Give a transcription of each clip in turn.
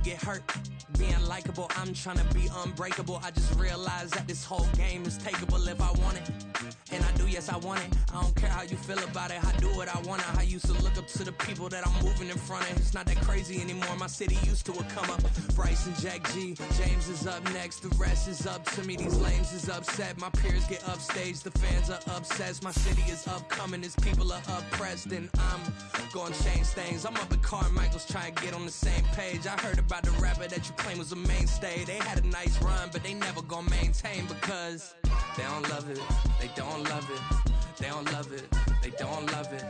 get hurt. Being likable, I'm tryna be unbreakable. I just realized that this whole game is takeable if I want it. And I do, yes, I want it. I don't care how you feel about it. I do what I want. I used to look up to the people that I'm moving in front of. It's not that crazy anymore. My city used to a come up. Bryce and Jack G. James is up next. The rest is up to me. These lames is upset. My peers get upstage. The fans are obsessed. My city is upcoming. These people are oppressed. And I'm gonna change things. I'm up at Carmichael's trying to get on the same page. I heard about the rapper that you claim was a mainstay. They had a nice run, but they never gonna maintain because they don't love it. They don't love it. They don't love it. They don't love it.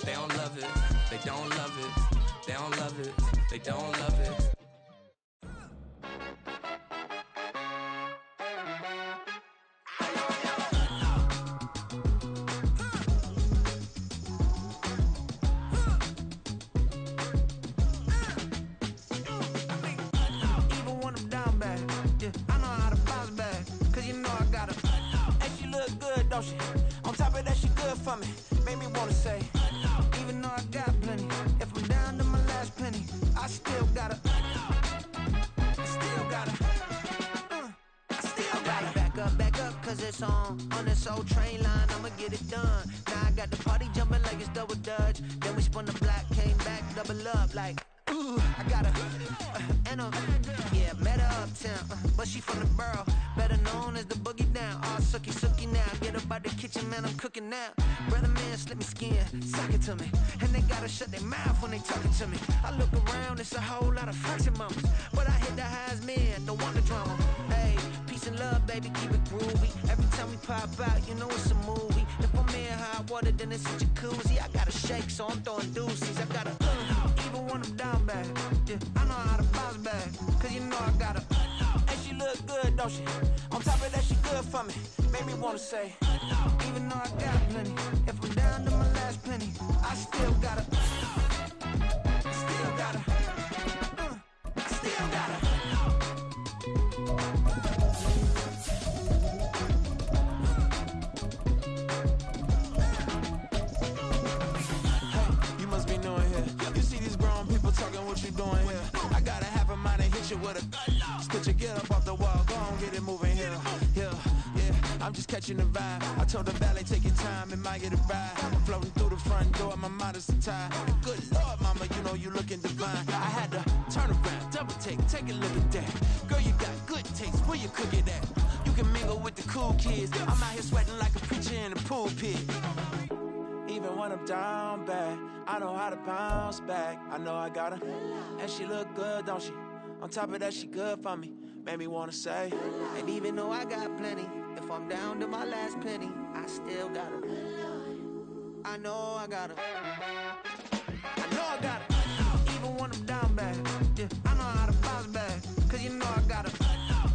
They don't love it. They don't love it. They don't love it. They don't love it. Don't she? On top of that, she good for me. Made me wanna say, even though I got plenty, if I'm down to my last penny, I still gotta, back up, cause it's on this old train line, I'ma get it done. Now I got the party jumping like it's double dutch. Then we spun the block, came back, double up like, ooh, I got her, and yeah, met her uptown, but she from the borough, better known as the boogie down. All sucky now, get up out the kitchen, man, I'm cooking now. Brother man, slip me skin, suck it to me, and they gotta shut their mouth when they talking to me. I look around, it's a whole lot of fraction mamas, but I hit the highs, man, don't want the drama. Hey, peace and love, baby, keep it groovy. Every time we pop out, you know it's a movie. If I'm in hot water, then it's a jacuzzi. I gotta shake, so I'm throwing deuces. I gotta, even when I'm down bad, yeah, I know how to bounce back, cause you know I gotta, and she look good, don't she? On top of that, she good for me. Made me wanna say, even though I got plenty, if I'm down to my last penny, I still gotta, still gotta, still gotta. Talking what you doing here. I got a half a mind to hit you with a stitch you, get up off the wall, go on, get it moving here. Yeah, I'm just catching the vibe. I told the valet, take your time, it might get a ride. I'm floating through the front door, my mind is a tie. Good Lord, mama, you know you looking divine. I had to turn around, double take a look at that. Girl, you got good taste, where you cook it at? You can mingle with the cool kids. I'm out here sweating like a preacher in a pulpit. Even when I'm down bad, I know how to bounce back. I know I got her, and she look good, don't she? On top of that, she good for me. Made me wanna say, and even though I got plenty, if I'm down to my last penny, I still got her. I know I got her. I know I got her. Even when I'm down bad, yeah, I know how to bounce back, cause you know I got her.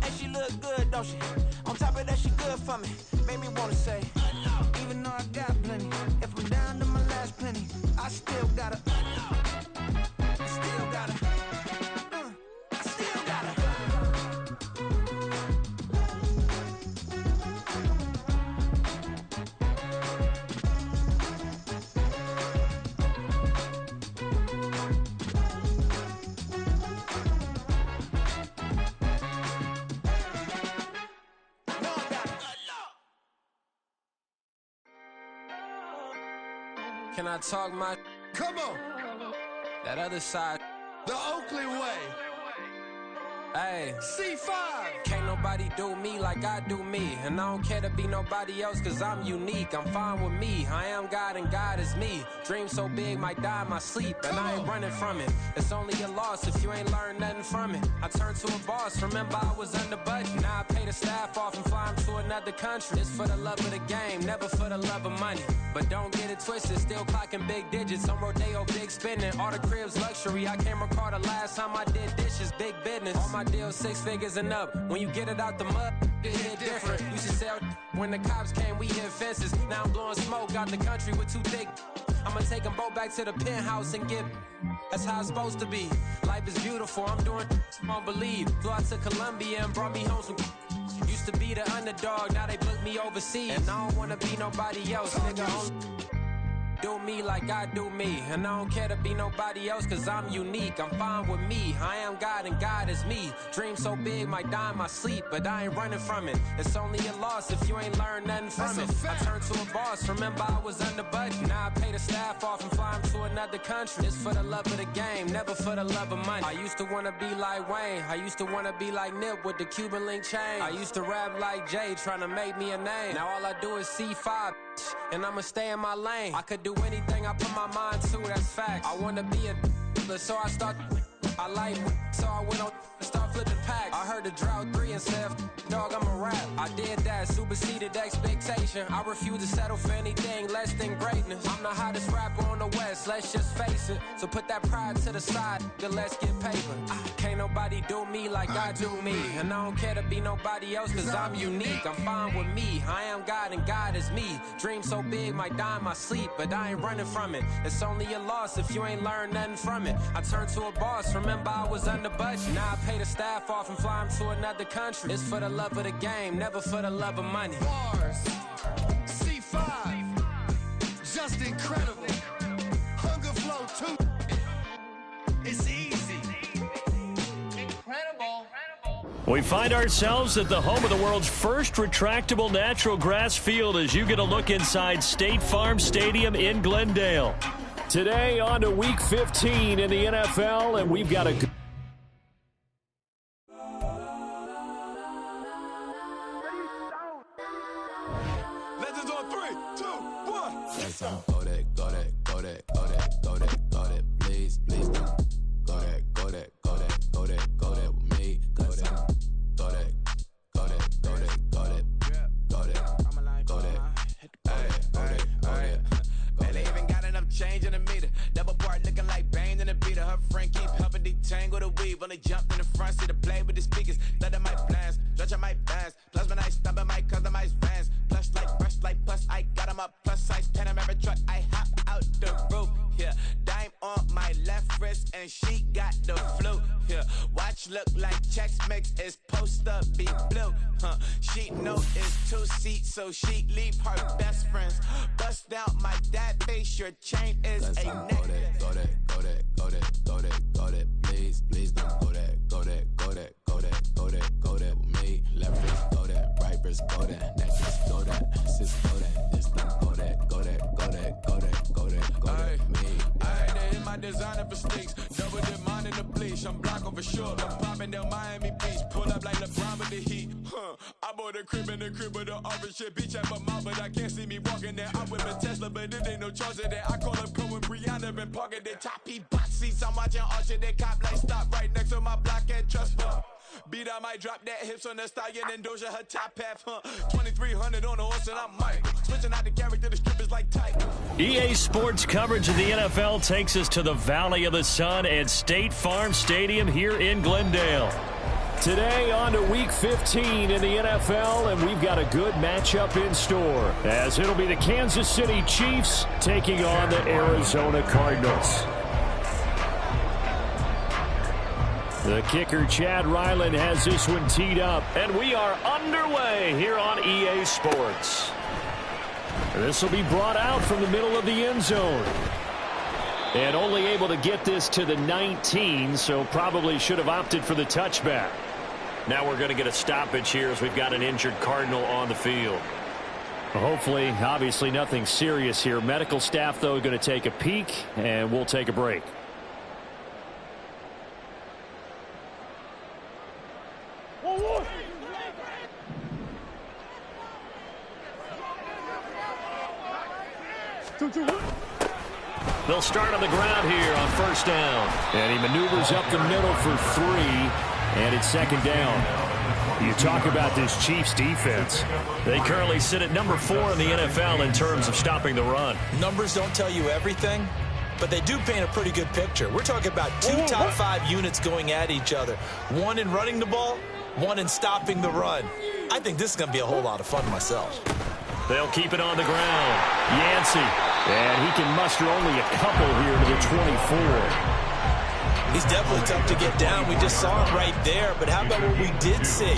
And she look good, don't she? On top of that, she good for me. Made me wanna say, even though I got plenty, if I'm down to my last penny, I still gotta, still gotta, I still gotta. Can I talk my? Come on. That other side. The Oakley way. Hey. C5. Can't nobody do me like I do me. And I don't care to be nobody else cause I'm unique. I'm fine with me. I am God and God is me. Dream so big might die in my sleep. And I ain't running from it. It's only a loss if you ain't learned nothing from it. I turned to a boss. Remember I was under budget. Now I pay the staff off and fly them to another country. It's for the love of the game, never for the love of money. But don't get it twisted, still clocking big digits. On Rodeo, big spending. All the cribs luxury. I can't recall the last time I did dishes, big business. All my deals 6 figures and up. When you get it out the mud, it hit different. Used to sell when the cops came, we hit fences. Now I'm blowing smoke out the country with 2 thick. I'ma take them both back to the penthouse and get. That's how it's supposed to be. Life is beautiful, I'm doing you won't believe. Flew out to Colombia and brought me home some. Used to be the underdog, now they book me overseas. And I don't wanna be nobody else, nigga. do me like I do me. And I don't care to be nobody else, cause I'm unique. I'm fine with me. I am God and God is me. Dream so big, might die in my sleep, but I ain't running from it. It's only a loss if you ain't learned nothing from it. I turned to a boss, remember I was under budget. Now I pay the staff off and fly them to another country. It's for the love of the game, never for the love of money. I used to wanna be like Wayne. I used to wanna be like Nip with the Cuban link chain. I used to rap like Jay, trying to make me a name. Now all I do is C5, and I'ma stay in my lane. I could do anything I put my mind to, that's facts. I wanna be a so I start. I like so I went on and start flipping packs. I heard the drought 3 and said, dog, I'm a rap. I did that, superseded expectation. I refuse to settle for anything less than greatness. I'm the hottest rapper on the West, let's just face it. So put that pride to the side, then let's get paper. Can't nobody do me like I do me. And I don't care to be nobody else, cause I'm unique. I'm fine with me. I am God and God is me. Dream so big, might die in my sleep, but I ain't running from it. It's only a loss if you ain't learned nothing from it. I turned to a boss, remember I was under budget. Now I pay the staff off and fly them to another country. It's for the love of the game, never for the love of money. Bars, C5, just incredible. Hunger Flow 2, it's easy. Incredible. We find ourselves at the home of the world's first retractable natural grass field as you get a look inside State Farm Stadium in Glendale. Today on to Week 15 in the NFL, and we've got a good... Legends on 3, 2, 1. Yes, I'm go that, go that, go that, go that, go that, go that, please, please don't. Go that, go that, go that, go that, go that with me. Go that, go that, go that, go that, go that, go that, go that, go that. Man, they even got enough change in the meter. Double part looking like Bane in the beater. Her friend keep helping detangle the weave. Only jumped in the front seat to play with the speakers. Thunder my plans, stretch on my bands. Plus when I stumble my customized vans. Plush like brush like plus I got 'em up. Plus size Panamera truck. I hop out the roof. Yeah, dime on my left wrist and she got the flu. Yeah, watch look like checks mix is post up be blue. She know it's 2 seats, so she leave her best friends. Bust down my dad face, your chain is a necklace. Go that, go that, go that, go that, go that, please, please don't go that, go that, go that, go that, go that, go that with me. Left wrist go that, right wrist go that, necklace go that, sis go that, this don't go that, go that, go that, go that, go that, go that with me. I had to hit my designer for sticks, double dip mine in the bleach. I'm Blanco for sure, I'm popping down Miami Beach, pull up like LeBron with the heat. I bought a crib in the crib with the office shit, bitch at my mouth, but I can't see me walking there. I'm with a Tesla, but it ain't no charge of that. I call up Cohen, Brianna, been parking the choppy box seats. I'm watching Archer, they cop like stop right next to my block and trust me. Beat, I might drop that hips on the stallion and Doja her top half, 2300 on the horse and I'm Mike. Switching out the character, the strip is like tight. EA Sports coverage of the NFL takes us to the Valley of the Sun at State Farm Stadium here in Glendale. Today on to Week 15 in the NFL, and we've got a good matchup in store, as it'll be the Kansas City Chiefs taking on the Arizona Cardinals. The kicker, Chad Ryland, has this one teed up, and we are underway here on EA Sports. This will be brought out from the middle of the end zone. And only able to get this to the 19, so probably should have opted for the touchback. Now we're going to get a stoppage here as we've got an injured Cardinal on the field. Hopefully, obviously nothing serious here. Medical staff, though, going to take a peek, and we'll take a break. They'll start on the ground here on first down. And he maneuvers up the middle for 3, and it's second down. You talk about this Chiefs defense. They currently sit at number 4 in the NFL in terms of stopping the run. Numbers don't tell you everything, but they do paint a pretty good picture. We're talking about 2 top 5 units going at each other. One in running the ball, one in stopping the run. I think this is going to be a whole lot of fun myself. They'll keep it on the ground. Yancey. And he can muster only a couple here to the 24. He's definitely tough to get down. We just saw it right there. But how about what we did see?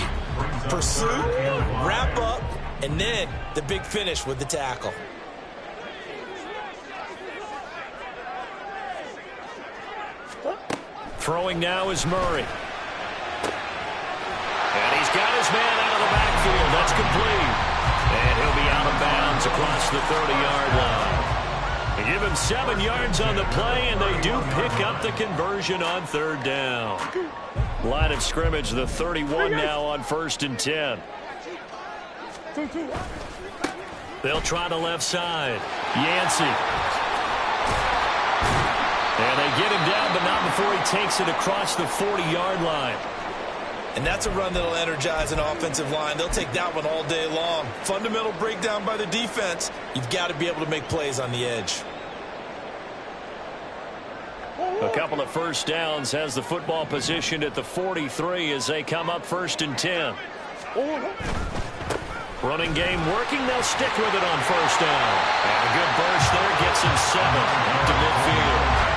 Pursue, wrap up, and then the big finish with the tackle. Throwing now is Murray. And he's got his man out of the backfield. That's complete. And he'll be out of bounds across the 30-yard line. They give him 7 yards on the play, and they do pick up the conversion on 3rd down. Line of scrimmage, the 31 now on 1st and 10. They'll try the left side. Yancey. And they get him down, but not before he takes it across the 40-yard line. And that's a run that'll energize an offensive line. They'll take that one all day long. Fundamental breakdown by the defense. You've got to be able to make plays on the edge. A couple of first downs, has the football positioned at the 43 as they come up 1st and 10. Running game working. They'll stick with it on 1st down. And a good burst there gets him 7 up to midfield.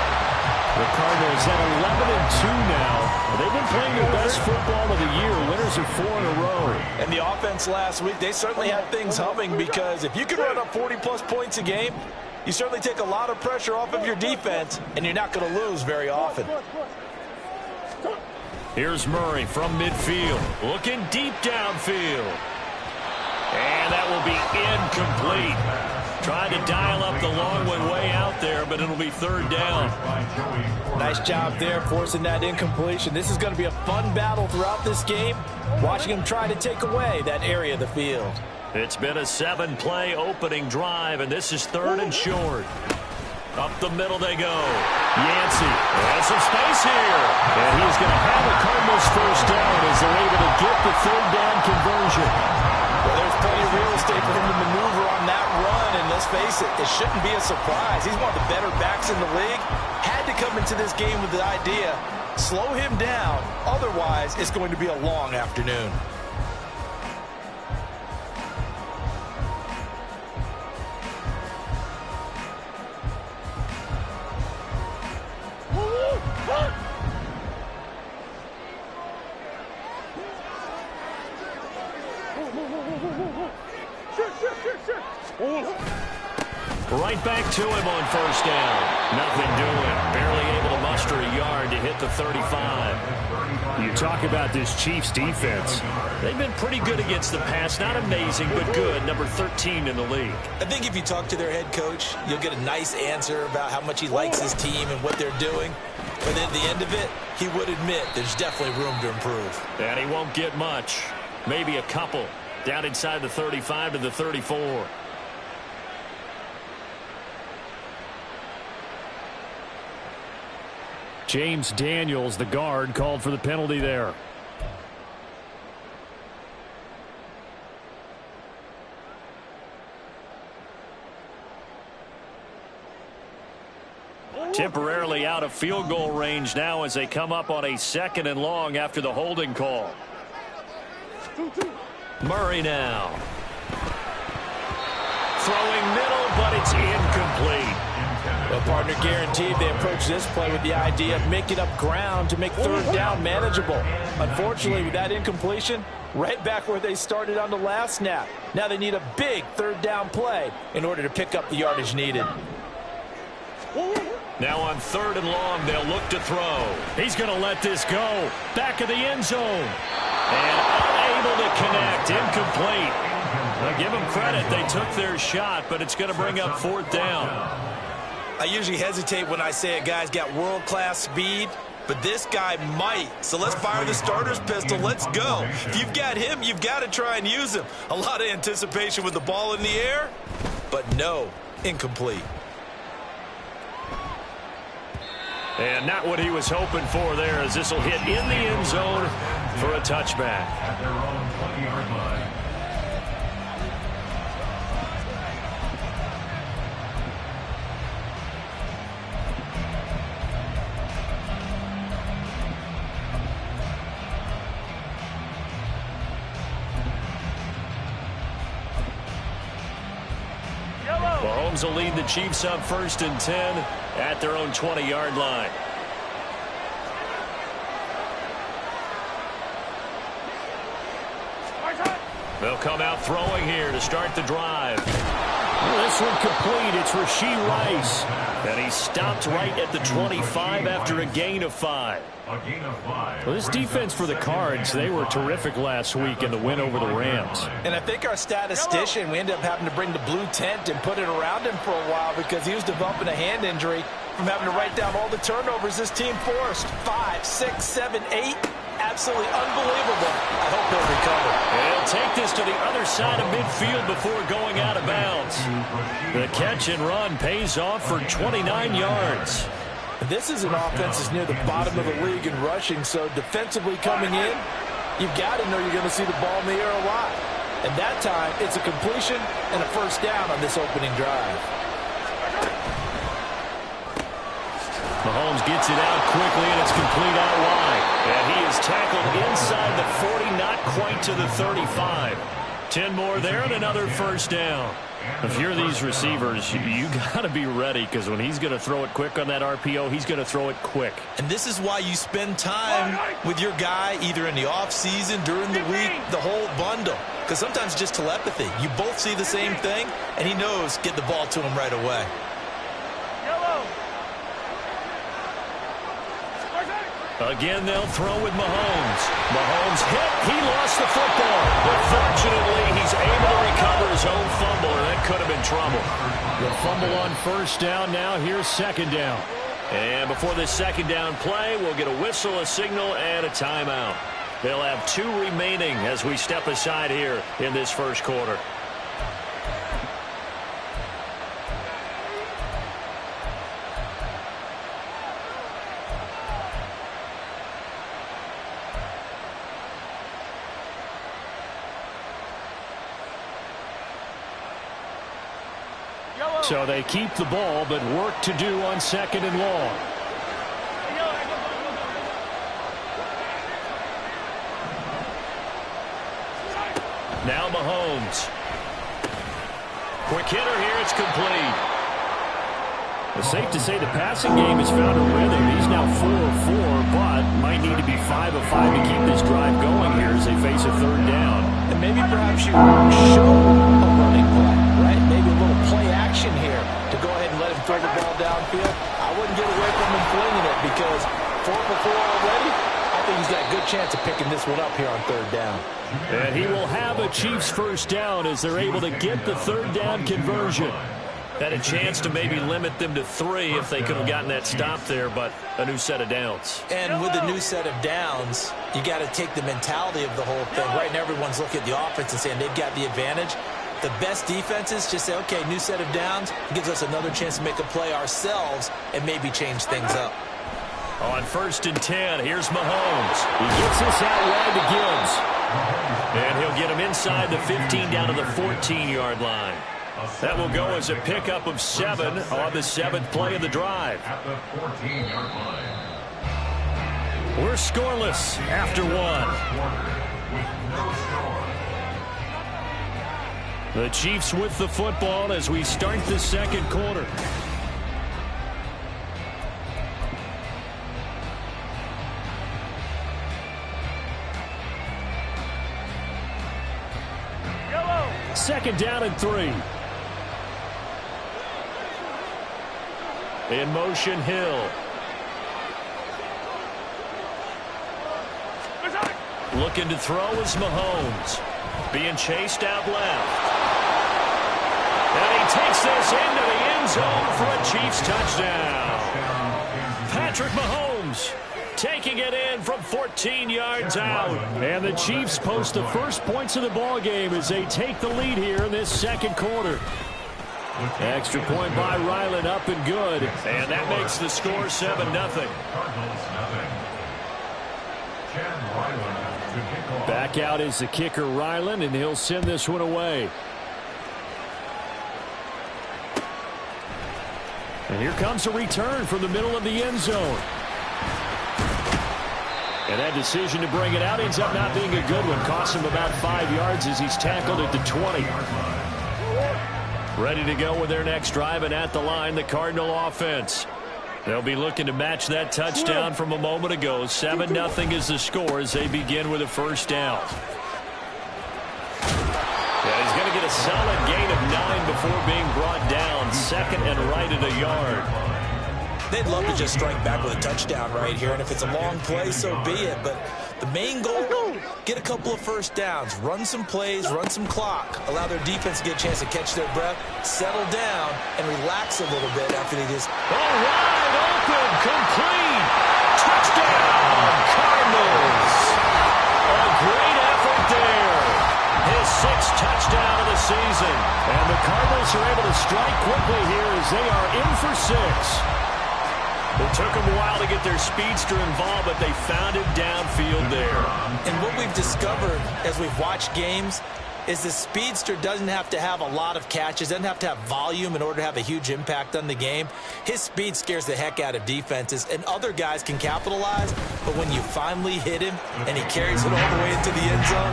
The Cardinals at 11-2 now. They've been playing their best football of the year. Winners of 4 in a row. And the offense last week, they certainly had things humming, because if you can run up 40-plus points a game, you certainly take a lot of pressure off of your defense, and you're not going to lose very often. Here's Murray from midfield, looking deep downfield. And that will be incomplete. Trying to dial up the long one way out there, but it'll be 3rd down. Nice job there forcing that incompletion. This is going to be a fun battle throughout this game, watching him try to take away that area of the field. It's been a 7-play opening drive, and this is 3rd and short. Up the middle they go. Yancey has some space here. And he's going to have the Cardinals 1st down as they're able to get the 3rd down conversion. Well, there's plenty of real estate for him to maneuver on that run, and let's face it, it shouldn't be a surprise. He's one of the better backs in the league. Had to come into this game with the idea, slow him down, otherwise it's going to be a long afternoon. Right back to him on 1st down. Nothing doing. Barely able to muster a yard to hit the 35. You talk about this Chiefs defense. They've been pretty good against the pass. Not amazing, but good. Number 13 in the league. I think if you talk to their head coach, you'll get a nice answer about how much he likes his team and what they're doing. But at the end of it, he would admit there's definitely room to improve. And he won't get much. Maybe a couple. Down inside the 35 to the 34. James Daniels, the guard, called for the penalty there. Temporarily out of field goal range now as they come up on a 2nd and long after the holding call. Murray now. Throwing middle, but it's incomplete. Well, partner, guaranteed they approach this play with the idea of making up ground to make 3rd down manageable. Unfortunately, with that incompletion, right back where they started on the last snap. Now they need a big 3rd down play in order to pick up the yardage needed. Now on 3rd and long, they'll look to throw. He's going to let this go. Back of the end zone. And unable to connect. Incomplete. Now give them credit. They took their shot, but it's going to bring up 4th down. I usually hesitate when I say a guy's got world-class speed, but this guy might. So let's fire the starter's pistol. Let's go. If you've got him, you've got to try and use him. A lot of anticipation with the ball in the air, but no, incomplete. And not what he was hoping for there, as this will hit in the end zone for a touchback. At their own 20-yard line. Mahomes will lead the Chiefs up 1st and 10 at their own 20-yard line. They'll come out throwing here to start the drive. This one complete. It's Rashee Rice. And he stopped right at the 25 after a gain of 5. Well, this defense for the Cards, they were terrific last week in the win over the Rams. And I think our statistician, we ended up having to bring the blue tent and put it around him for a while because he was developing a hand injury from having to write down all the turnovers this team forced. 5, 6, 7, 8. Absolutely unbelievable. I hope he'll recover. And he'll take this to the other side of midfield before going out of bounds. The catch and run pays off for 29 yards. This is an offense that's near the bottom of the league in rushing, so defensively coming in, you've got to know you're going to see the ball in the air a lot. And that time, it's a completion and a first down on this opening drive. Mahomes gets it out quickly, and it's complete out wide. And he is tackled inside the 40, not quite to the 35. 10 more there and another first down. If you're these receivers, you got to be ready because when he's going to throw it quick on that RPO, he's going to throw it quick. And this is why you spend time with your guy either in the offseason, during the week, the whole bundle. Because sometimes just telepathy. You both see the same thing, and he knows get the ball to him right away. Again, they'll throw with Mahomes. Mahomes hit. He lost the football. But fortunately, he's able to recover his own fumble, or that could have been trouble. The fumble on first down now. Here's second down. And before this second down play, we'll get a whistle, a signal, and a timeout. They'll have 2 remaining as we step aside here in this first quarter. So they keep the ball, but work to do on second and long. Now Mahomes. Quick hitter here. It's complete. It's safe to say the passing game has found a rhythm. He's now 4 of 4, but might need to be 5 of 5 to keep this drive going here as they face a third down. And maybe perhaps you show a running play, right? Maybe a little play action here to go ahead and let him throw the ball downfield. I wouldn't get away from him flinging it because 4 for 4 already. I think he's got a good chance of picking this one up here on third down. And he will have a Chiefs first down as they're able to get the third down conversion. Had a chance to maybe limit them to 3 if they could have gotten that stop there, but a new set of downs. And with the new set of downs, you got to take the mentality of the whole thing. Right now, everyone's looking at the offense and saying they've got the advantage. The best defenses just say, okay, new set of downs. It gives us another chance to make a play ourselves and maybe change things up. On first and 10, here's Mahomes. He gets this out wide to Gibbs. And he'll get him inside the 15 down to the 14-yard line. That will go as a pickup of 7 on the 7th play of the drive. At the 14-yard line. We're scoreless after 1. The Chiefs with the football as we start the second quarter. Second down and 3. In motion, Hill. Looking to throw is Mahomes. Being chased out left. And he takes this into the end zone for a Chiefs touchdown. Patrick Mahomes taking it in from 14 yards out. And the Chiefs post the first points of the ball game as they take the lead here in this second quarter. Extra point by Ryland, up and good. And that makes the score 7-0. Back out is the kicker, Ryland, and he'll send this one away. And here comes a return from the middle of the end zone. And that decision to bring it out ends up not being a good one. Costs him about 5 yards as he's tackled at the 20. Ready to go with their next drive, and at the line, the Cardinal offense. They'll be looking to match that touchdown from a moment ago. 7-0 is the score as they begin with a first down. Yeah, he's going to get get a solid gain of 9 before being brought down. Second and right at a yard. They'd love to just strike back with a touchdown right here, and if it's a long play, so be it. But the main goal, get a couple of first downs, run some plays, run some clock, allow their defense to get a chance to catch their breath, settle down, and relax a little bit after they just... Oh, wide open, complete, touchdown, Cardinals. A great effort there. His 6th touchdown of the season. And the Cardinals are able to strike quickly here as they are in for 6. It took them a while to get their speedster involved, but they found him downfield there. And what we've discovered as we've watched games is the speedster doesn't have to have a lot of catches, doesn't have to have volume in order to have a huge impact on the game. His speed scares the heck out of defenses, and other guys can capitalize, but when you finally hit him and he carries it all the way into the end zone,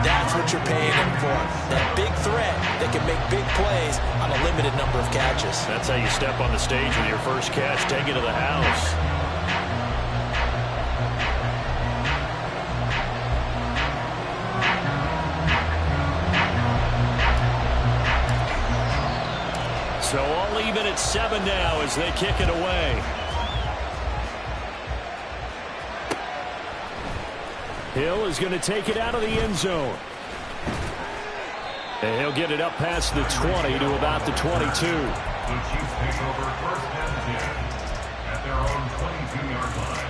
that's what you're paying him for. That big threat that can make big plays on a limited number of catches. That's how you step on the stage with your first catch, take it to the house. So all even at 7 now as they kick it away. Hill is going to take it out of the end zone. And he'll get it up past the 20 to about the 22. The Chiefs take over 1st and 10 at their own 22-yard line.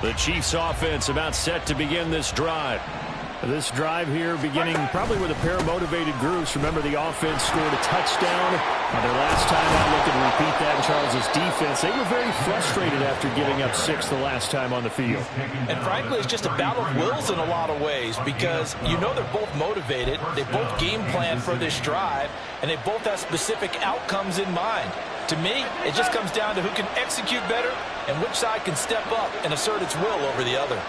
The Chiefs offense about set to begin this drive. This drive here beginning probably with a pair of motivated groups. Remember, the offense scored a touchdown. Their last time out, looking to repeat that in Charles's defense. They were very frustrated after giving up 6 the last time on the field. And frankly, it's just a battle of wills in a lot of ways because you know they're both motivated. They both game plan for this drive, and they both have specific outcomes in mind. To me, it just comes down to who can execute better and which side can step up and assert its will over the other.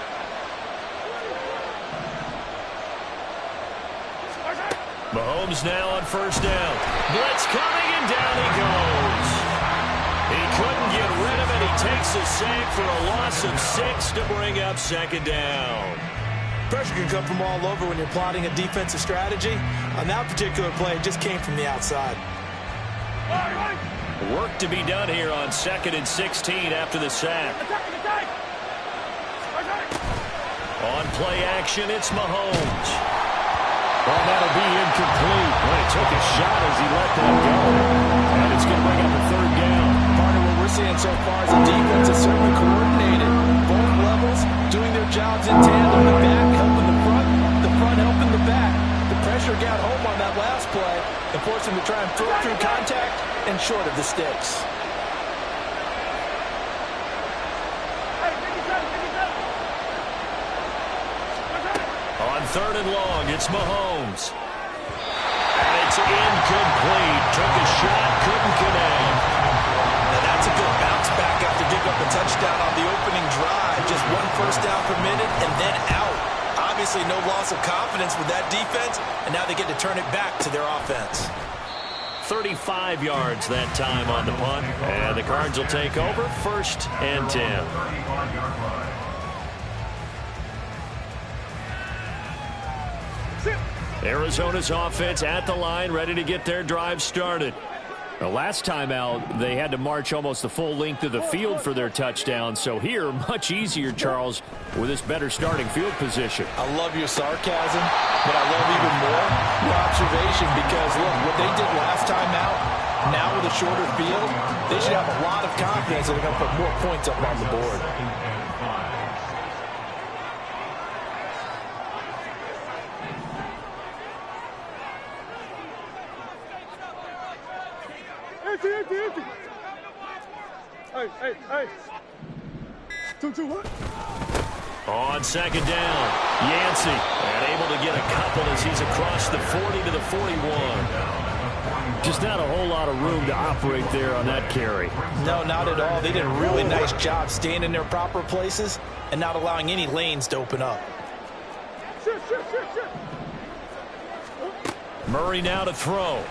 Mahomes now on 1st down. Blitz coming, and down he goes. He couldn't get rid of it. He takes a sack for a loss of 6 to bring up 2nd down. Pressure can come from all over when you're plotting a defensive strategy. On that particular play, it just came from the outside. Work to be done here on 2nd and 16 after the sack. On play action, it's Mahomes. Well, that'll be incomplete. Well, he took a shot as he let that go. And it's going to bring up a 3rd down. Part of what we're seeing so far is the defense is certainly coordinated. Both levels doing their jobs in tandem. The back helping the front helping the back. The pressure got home on that last play and forced him to try and throw through contact and short of the sticks. On 3rd and long, it's Mahomes. And it's incomplete. Took a shot, couldn't connect. Now that's a good bounce back after giving up a touchdown on the opening drive. Just 1 first down permitted and then out. Obviously no loss of confidence with that defense, and now they get to turn it back to their offense. 35 yards that time on the punt. And the Cards will take over 1st and 10. Arizona's offense at the line, ready to get their drive started. The last time out, they had to march almost the full length of the field for their touchdown. So here, much easier, Charles, with this better starting field position. I love your sarcasm, but I love even more your observation because, look, what they did last time out, now with a shorter field, they should have a lot of confidence that they're going to put more points up on the board. Empty. Hey. 2-2, what? On 2nd down, Yancey, and able to get a couple as he's across the 40 to the 41. Just not a whole lot of room to operate there on that carry. No, not at all. They did a really nice job staying in their proper places and not allowing any lanes to open up. Shit. Murray now to throw.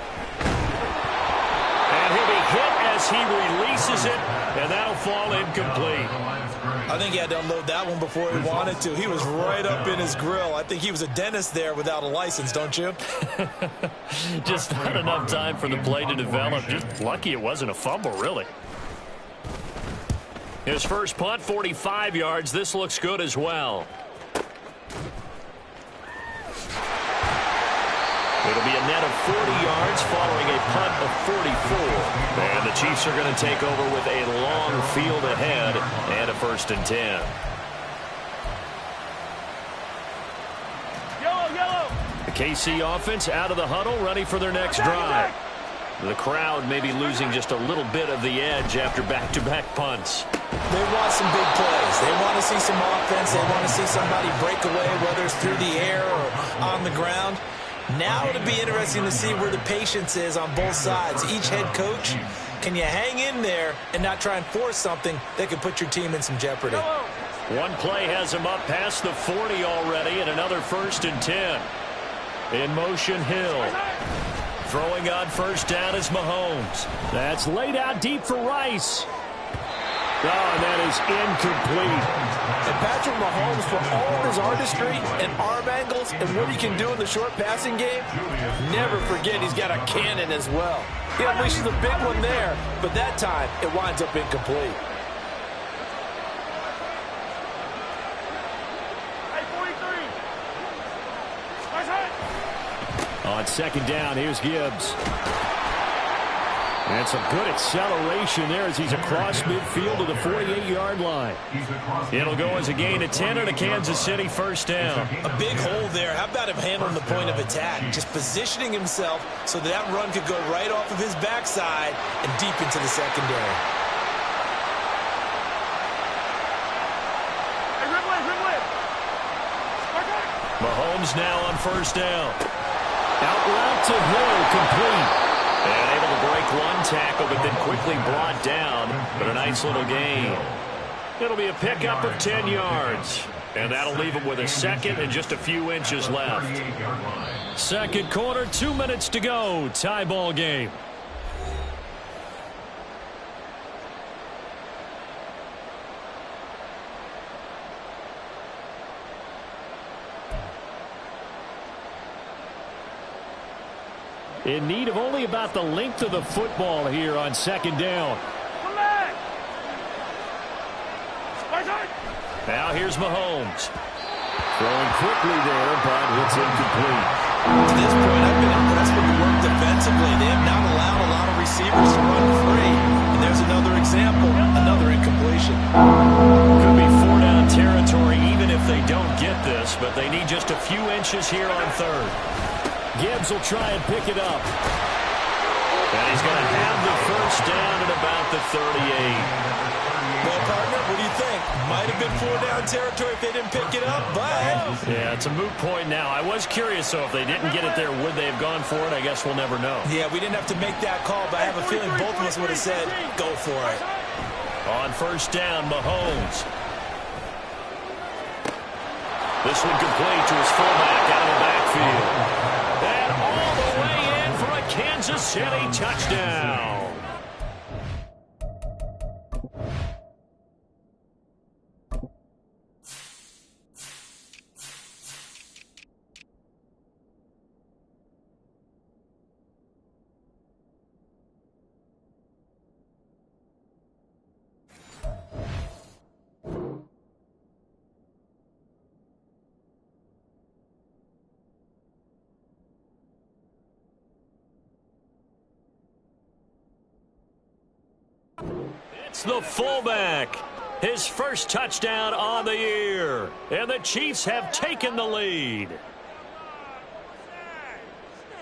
And he'll be hit as he releases misses it, and that'll fall incomplete. I think he had to unload that one before he wanted to. He was right up in his grill. I think he was a dentist there without a license, don't you? Just not enough time for the play to develop. Just lucky it wasn't a fumble, really. His first punt, 45 yards. This looks good as well. It'll be a net of 40 yards following a punt of 44. And the Chiefs are going to take over with a long field ahead and a 1st and 10. Yellow. The KC offense out of the huddle, ready for their next drive. The crowd may be losing just a little bit of the edge after back-to-back punts. They want some big plays. They want to see some offense. They want to see somebody break away, whether it's through the air or on the ground. Now it'll be interesting to see where the patience is on both sides. Each head coach, can you hang in there and not try and force something that could put your team in some jeopardy? One play has him up past the 40 already, and another 1st and 10. In motion, Hill. Throwing on 1st down is Mahomes. That's laid out deep for Rice. Oh, and that is incomplete. And Patrick Mahomes, for all of his artistry and arm angles and what he can do in the short passing game, never forget he's got a cannon as well. He unleashes a big one there, but that time it winds up incomplete. On 2nd down, here's Gibbs. And some good acceleration there as he's across midfield to the 48-yard line. It'll go as a gain of 10 and a Kansas City 1st down. A big hole there. How about him handling the point of attack? Just positioning himself so that run could go right off of his backside and deep into the secondary. Mahomes now on 1st down. Out route to Hill, complete. And able to break one tackle, but then quickly brought down. But a nice little gain. It'll be a pickup of 10 yards. And that'll leave him with a 2nd and just a few inches left. 2nd quarter, 2 minutes to go. Tie ball game. In need of only about the length of the football here on 2nd down. Now here's Mahomes. Throwing quickly there, but it's incomplete. To this point, I've been impressed with the work defensively. They have not allowed a lot of receivers to run free. And there's another example, another incompletion. Could be 4-down territory even if they don't get this, but they need just a few inches here on 3rd. Gibbs will try and pick it up. And he's going to have the 1st down at about the 38. Well, partner, what do you think? Might have been 4-down territory if they didn't pick it up, but... Yeah, it's a moot point now. I was curious, so if they didn't get it there, would they have gone for it? I guess we'll never know. Yeah, we didn't have to make that call, but I have a feeling both of us would have said, go for it. On 1st down, Mahomes. This one complete to his fullback out of the backfield. And all the way in for a Kansas City touchdown. It's the fullback. His first touchdown on the year. And the Chiefs have taken the lead.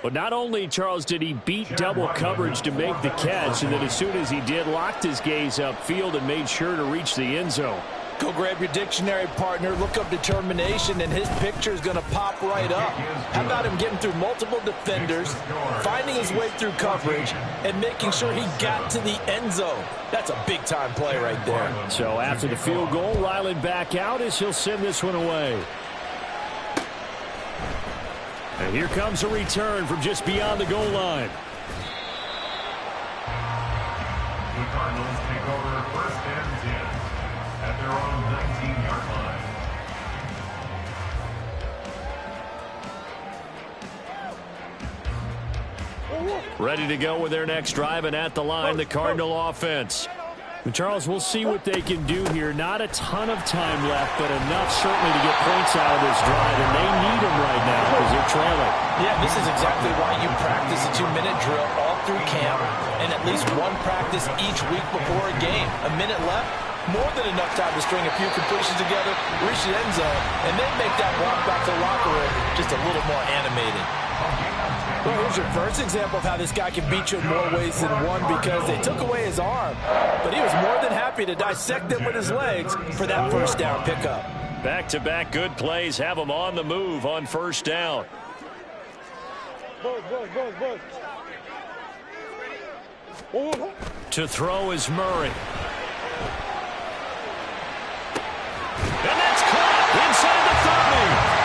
But not only, Charles, did he beat double coverage to make the catch, and then as soon as he did, locked his gaze upfield and made sure to reach the end zone. Go grab your dictionary, partner. Look up determination, and his picture is going to pop right up. How about him getting through multiple defenders, finding his way through coverage, and making sure he got to the end zone? That's a big-time play right there. So after the field goal, Ryland back out as he'll send this one away. And here comes a return from just beyond the goal line. Cardinals take over 1st and 10 at their own 19-yard line. Ready to go with their next drive, and at the line, the Cardinal offense. Charles, we'll see what they can do here. Not a ton of time left, but enough certainly to get points out of this drive, and they need them right now because they're trailing. Yeah, this is exactly why you practice a 2-minute drill all through camp and at least one practice each week before a game. A minute left, more than enough time to string a few completions together, reach the end zone, and then make that walk back to the locker room just a little more animated. Well, here's your first example of how this guy can beat you in more ways than one, because they took away his arm, but he was more than happy to dissect them with his legs for that first down pickup. Back-to-back good plays have them on the move on first down. To throw is Murray. And that's caught inside the 30.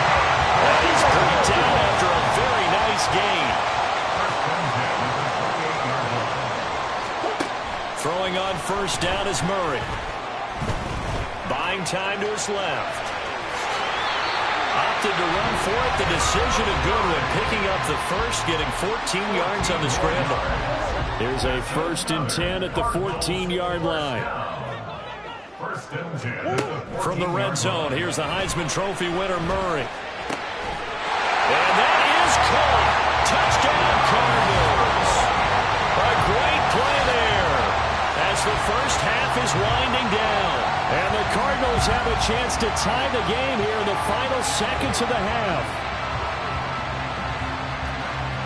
And he's brought down after a very nice gain. Throwing on first down is Murray. Buying time to his left. Opted to run for it. The decision a good one. Picking up the first, getting 14 yards on the scramble. Here's a 1st and 10 at the 14-yard line. From the red zone, here's the Heisman Trophy winner, Murray. And that is caught. Touchdown, Cardinals. A great play there as the first half is winding down. And the Cardinals have a chance to tie the game here in the final seconds of the half.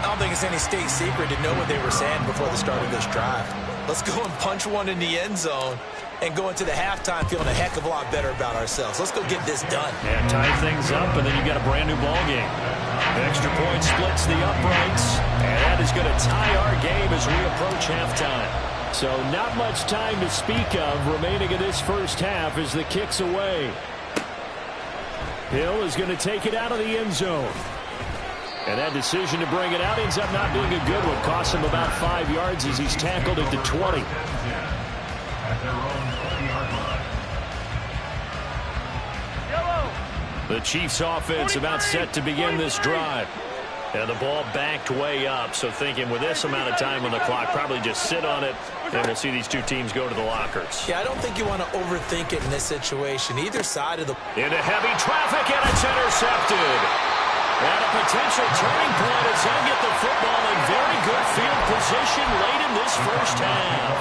I don't think it's any state secret to know what they were saying before the start of this drive. Let's go and punch one in the end zone and go into the halftime feeling a heck of a lot better about ourselves. Let's go get this done. Yeah, tie things up, and then you've got a brand new ball game. Extra point splits the uprights, and that is going to tie our game as we approach halftime. So not much time to speak of remaining in this first half as the kick's away. Hill is going to take it out of the end zone. And that decision to bring it out ends up not being a good one. Costs him about 5 yards as he's tackled at the 20. The Chiefs offense about set to begin this drive. And the ball backed way up, so thinking with this amount of time on the clock, probably just sit on it, and we'll see these two teams go to the lockers. Yeah, I don't think you want to overthink it in this situation. Either side of the... Into heavy traffic, and it's intercepted. And a potential turning point as they get the football in very good field position late in this first half.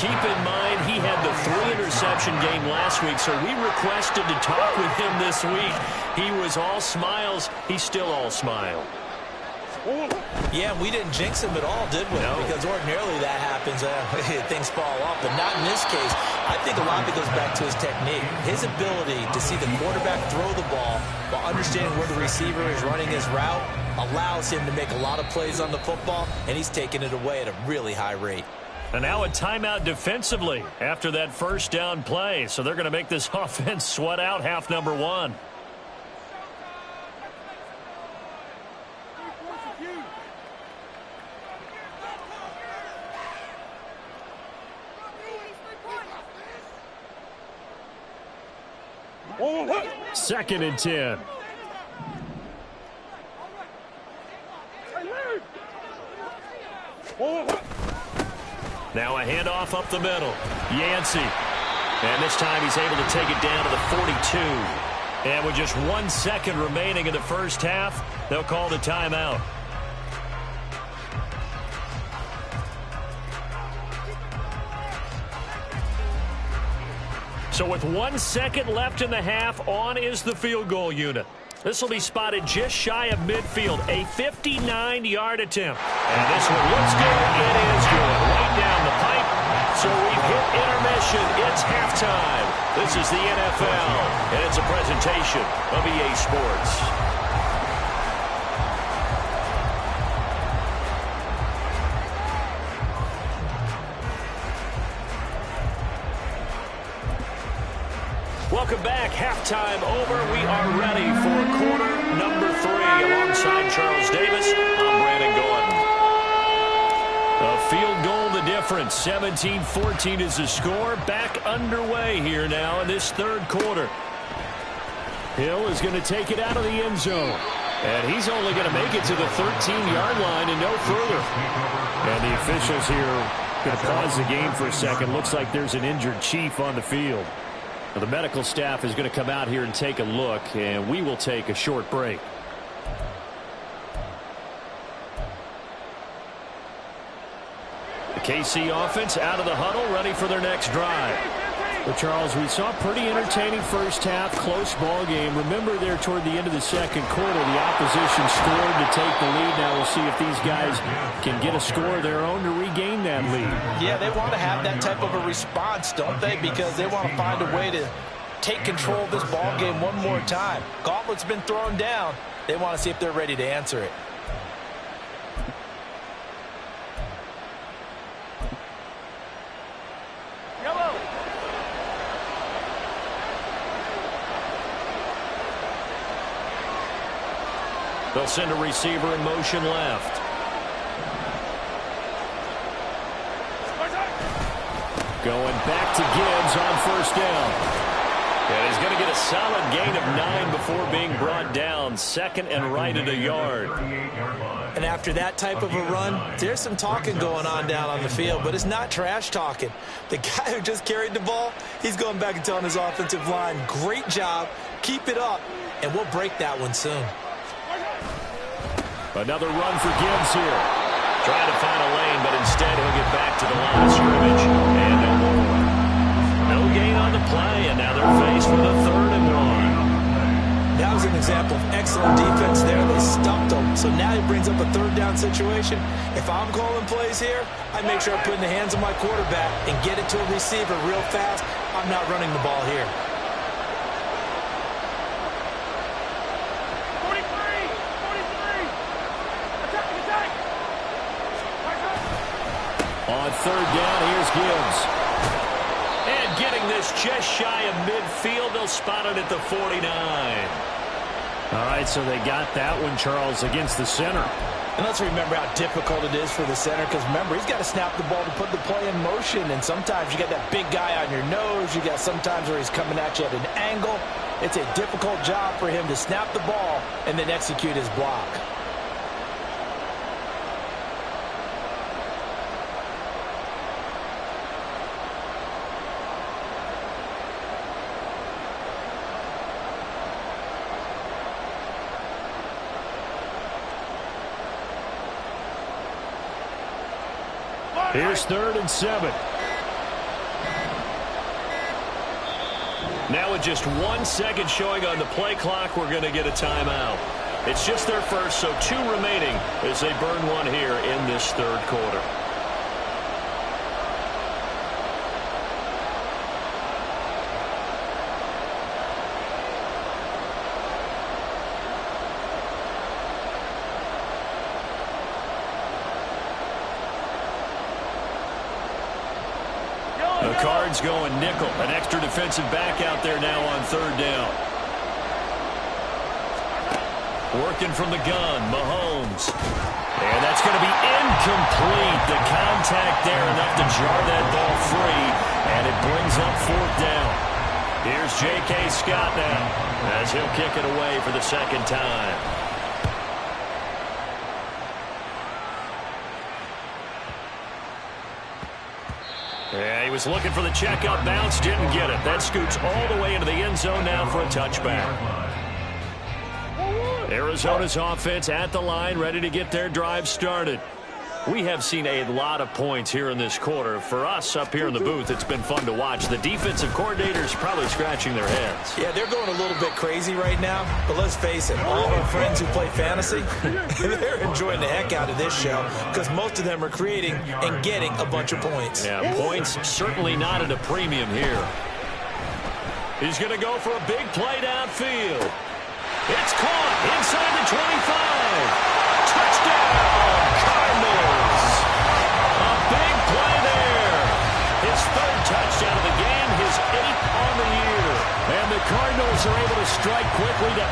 Keep in mind, he had the 3-interception game last week, so we requested to talk with him this week. He was all smiles. He's still all smile. Yeah, we didn't jinx him at all, did we? No. Because ordinarily that happens. Things fall off, but not in this case. I think a lot of it goes back to his technique. His ability to see the quarterback throw the ball while understanding where the receiver is running his route allows him to make a lot of plays on the football, and he's taking it away at a really high rate. And now a timeout defensively after that first down play. So they're going to make this offense sweat out half number one. Second and 10. Now a handoff up the middle. Yancey. And this time he's able to take it down to the 42. And with just 1 second remaining in the first half, they'll call the timeout. So with 1 second left in the half, on is the field goal unit. This will be spotted just shy of midfield, a 59-yard attempt. And this one looks good. It is good. Right down the pipe. So we've hit intermission. It's halftime. This is the NFL, and it's a presentation of EA Sports. Welcome back. Halftime over. We are ready for quarter number 3. Alongside Charles Davis, I'm Brandon Gordon. A field goal the difference. difference. 17-14 is the score. Back underway here now in this third quarter. Hill is going to take it out of the end zone. And he's only going to make it to the 13-yard line and no further. And the officials here going to pause the game for a second. Looks like there's an injured Chief on the field. Now, the medical staff is going to come out here and take a look, and we will take a short break. The KC offense out of the huddle, ready for their next drive. Well, Charles, we saw a pretty entertaining first half, close ball game. Remember there toward the end of the second quarter, the opposition scored to take the lead. Now we'll see if these guys can get a score of their own to regain that lead. Yeah, they want to have that type of a response, don't they? Because they want to find a way to take control of this ball game one more time. Gauntlet's been thrown down. They want to see if they're ready to answer it. They'll send a receiver in motion left. Going back to Gibbs on first down. And he's going to get a solid gain of 9 before being brought down. Second and right at a yard. And after that type of a run, there's some talking going on down on the field, but it's not trash talking. The guy who just carried the ball, he's going back and telling his offensive line, great job, keep it up, and we'll break that one soon. Another run for Gibbs here. Trying to find a lane, but instead he'll get back to the line of scrimmage. And no more. No gain on the play, and now they're faced with a 3rd and 1. That was an example of excellent defense there. They stumped him. So now he brings up a 3rd down situation. If I'm calling plays here, I make sure I put it in the hands of my quarterback and get it to a receiver real fast. I'm not running the ball here. On 3rd down, here's Gibbs. And getting this just shy of midfield, they'll spot it at the 49. All right, so they got that one, Charles, against the center. And let's remember how difficult it is for the center, because remember, he's got to snap the ball to put the play in motion, and sometimes you got that big guy on your nose. You got sometimes where he's coming at you at an angle. It's a difficult job for him to snap the ball and then execute his block. Here's 3rd and 7. Now with just 1 second showing on the play clock, we're going to get a timeout. It's just their first, so 2 remaining as they burn one here in this 3rd quarter. The Cards going nickel. An extra defensive back out there now on 3rd down. Working from the gun, Mahomes. And that's going to be incomplete. The contact there enough to jar that ball free. And it brings up 4th down. Here's J.K. Scott now as he'll kick it away for the 2nd time. Yeah, he was looking for the checkout bounce, didn't get it. That scoots all the way into the end zone now for a touchback. Arizona's offense at the line, ready to get their drive started. We have seen a lot of points here in this quarter. For us up here in the booth, it's been fun to watch. The defensive coordinators probably scratching their heads. Yeah, they're going a little bit crazy right now, but let's face it, all of our friends who play fantasy, they're enjoying the heck out of this show because most of them are creating and getting a bunch of points. Yeah, points certainly not at a premium here. He's going to go for a big play downfield. It's caught inside the 25. Touchdown, Cardinals. A big play there. His 3rd touchdown of the game, his 8th on the year. And the Cardinals are able to strike quickly to...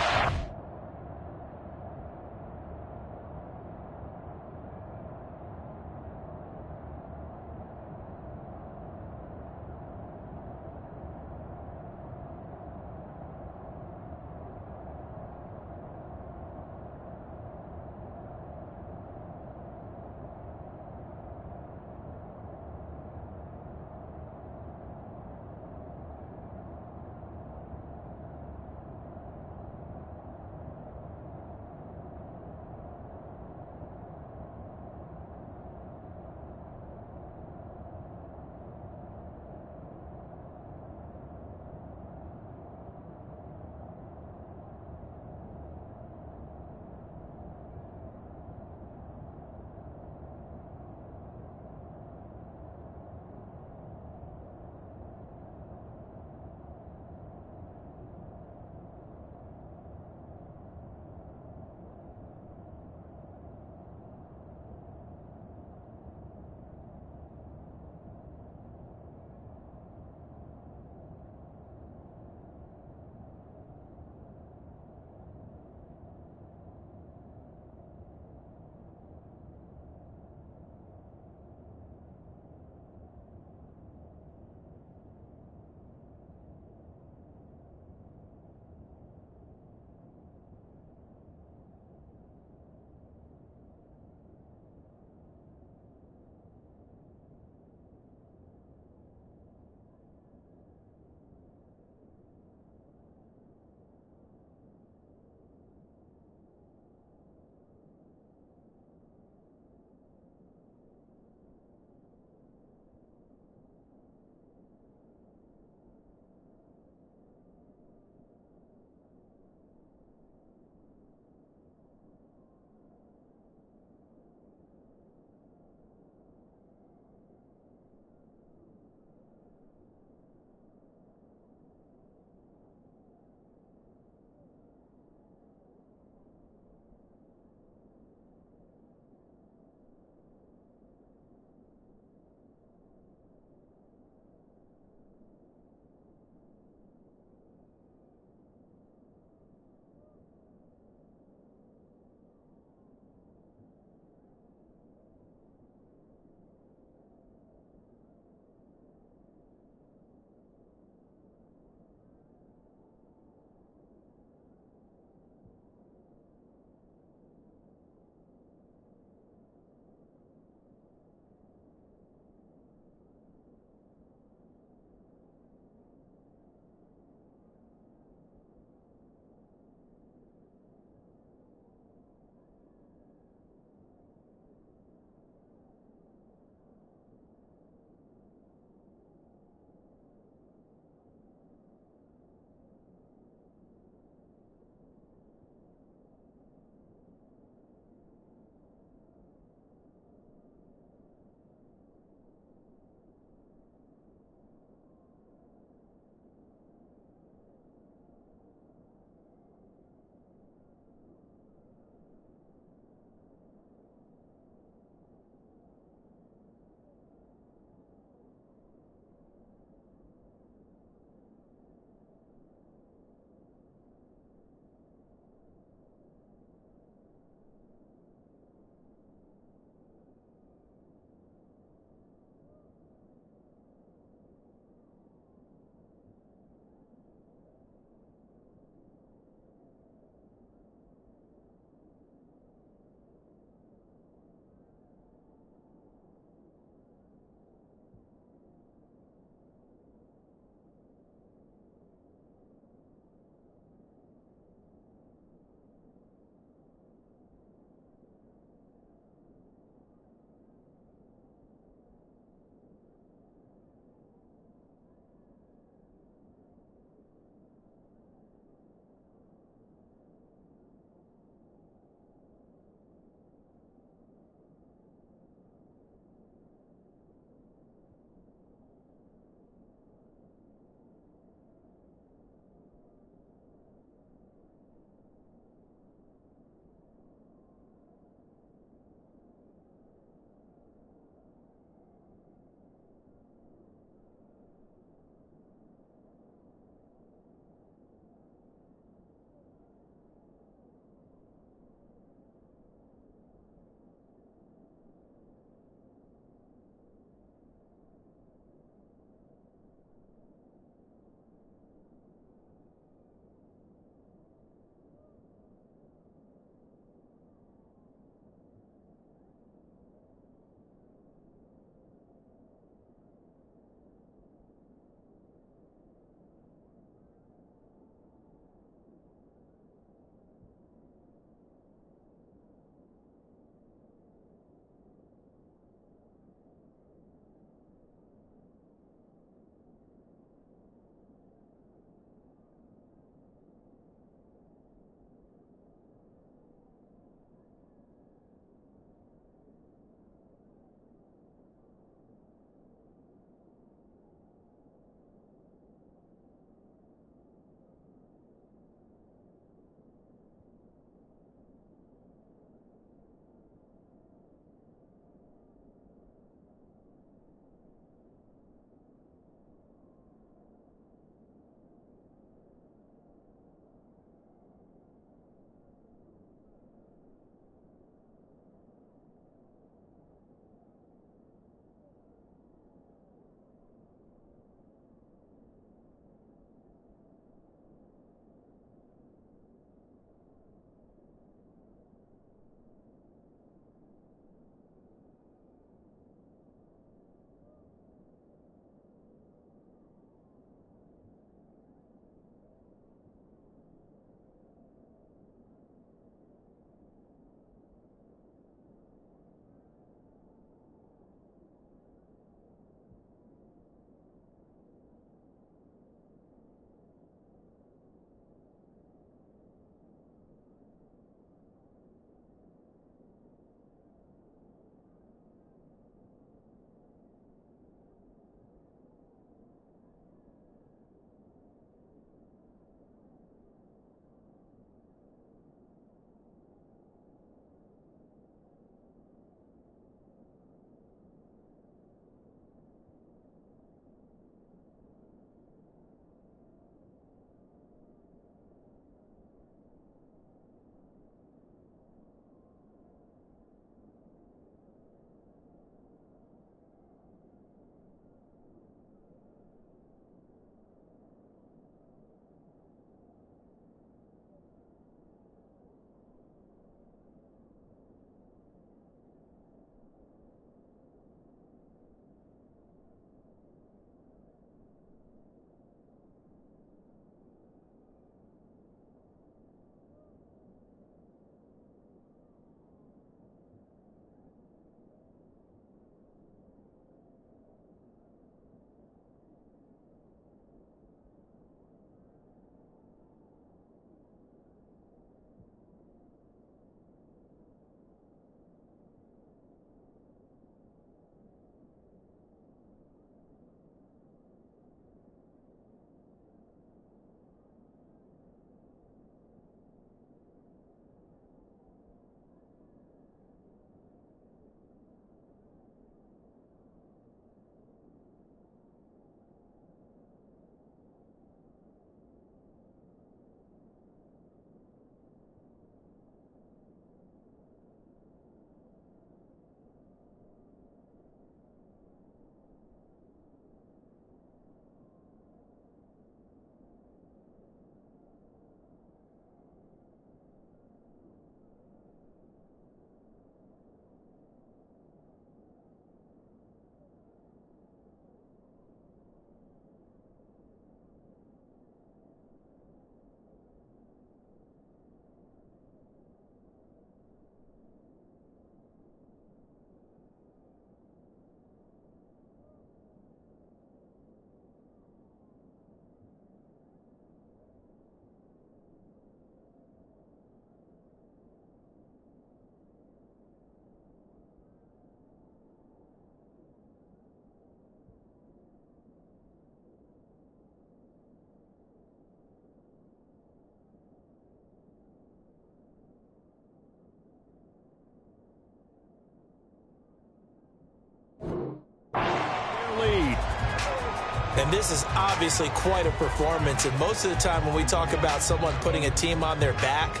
And this is obviously quite a performance. And most of the time when we talk about someone putting a team on their back,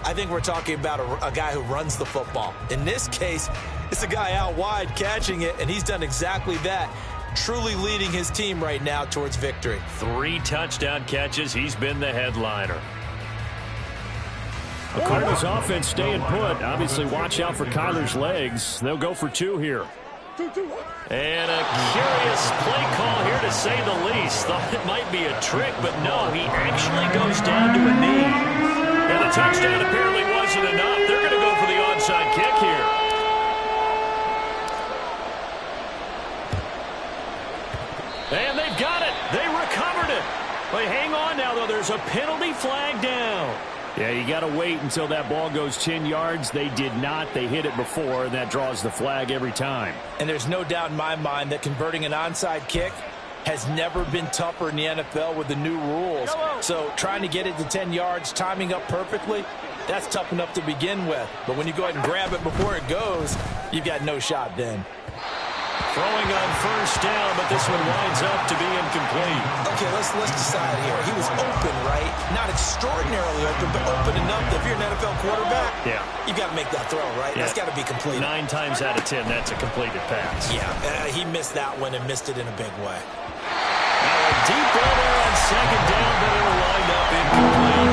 I think we're talking about a guy who runs the football. In this case, it's a guy out wide catching it, and he's done exactly that, truly leading his team right now towards victory. 3 touchdown catches. He's been the headliner. The Cardinals offense staying put. Obviously, watch out for Kyler's legs. They'll go for 2 here. And a curious play call here, to say the least. Thought it might be a trick, but no, he actually goes down to a knee. And the touchdown apparently wasn't enough. They're going to go for the onside kick here. And they've got it. They recovered it. But hang on now, though. There's a penalty flag down. Yeah, you got to wait until that ball goes 10 yards. They did not. They hit it before, and that draws the flag every time. And there's no doubt in my mind that converting an onside kick has never been tougher in the NFL with the new rules. So trying to get it to 10 yards, timing up perfectly, that's tough enough to begin with. But when you go ahead and grab it before it goes, you've got no shot then. Throwing on first down, but this one winds up to be incomplete. Okay, let's decide here. He was open, right? Not extraordinarily open, but open enough that if you're an NFL quarterback, you got to make that throw, right? That's got to be completed. 9 times out of 10, that's a completed pass. Yeah, he missed that one and missed it in a big way. Now a deep ball there on second down, but it'll wind up incomplete.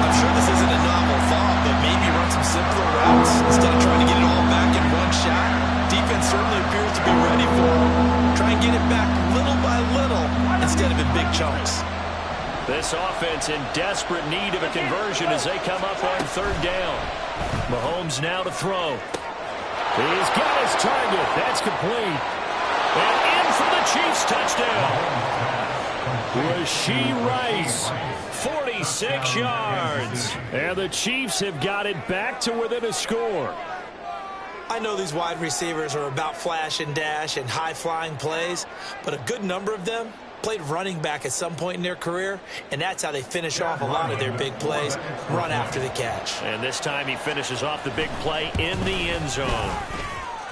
I'm sure this isn't a novel thought, but maybe run some simpler routes instead of trying to get it all back in one shot. Defense certainly appears to be ready for him. Try and get it back little by little instead of in big chunks. This offense in desperate need of a conversion as they come up on third down. Mahomes now to throw. He's got his target. That's complete. And in for the Chiefs touchdown. Rashee Rice, 46 yards. And the Chiefs have got it back to within a score. I know these wide receivers are about flash and dash and high-flying plays, but a good number of them played running back at some point in their career, and that's how they finish off a lot of their big plays, run after the catch. And this time he finishes off the big play in the end zone.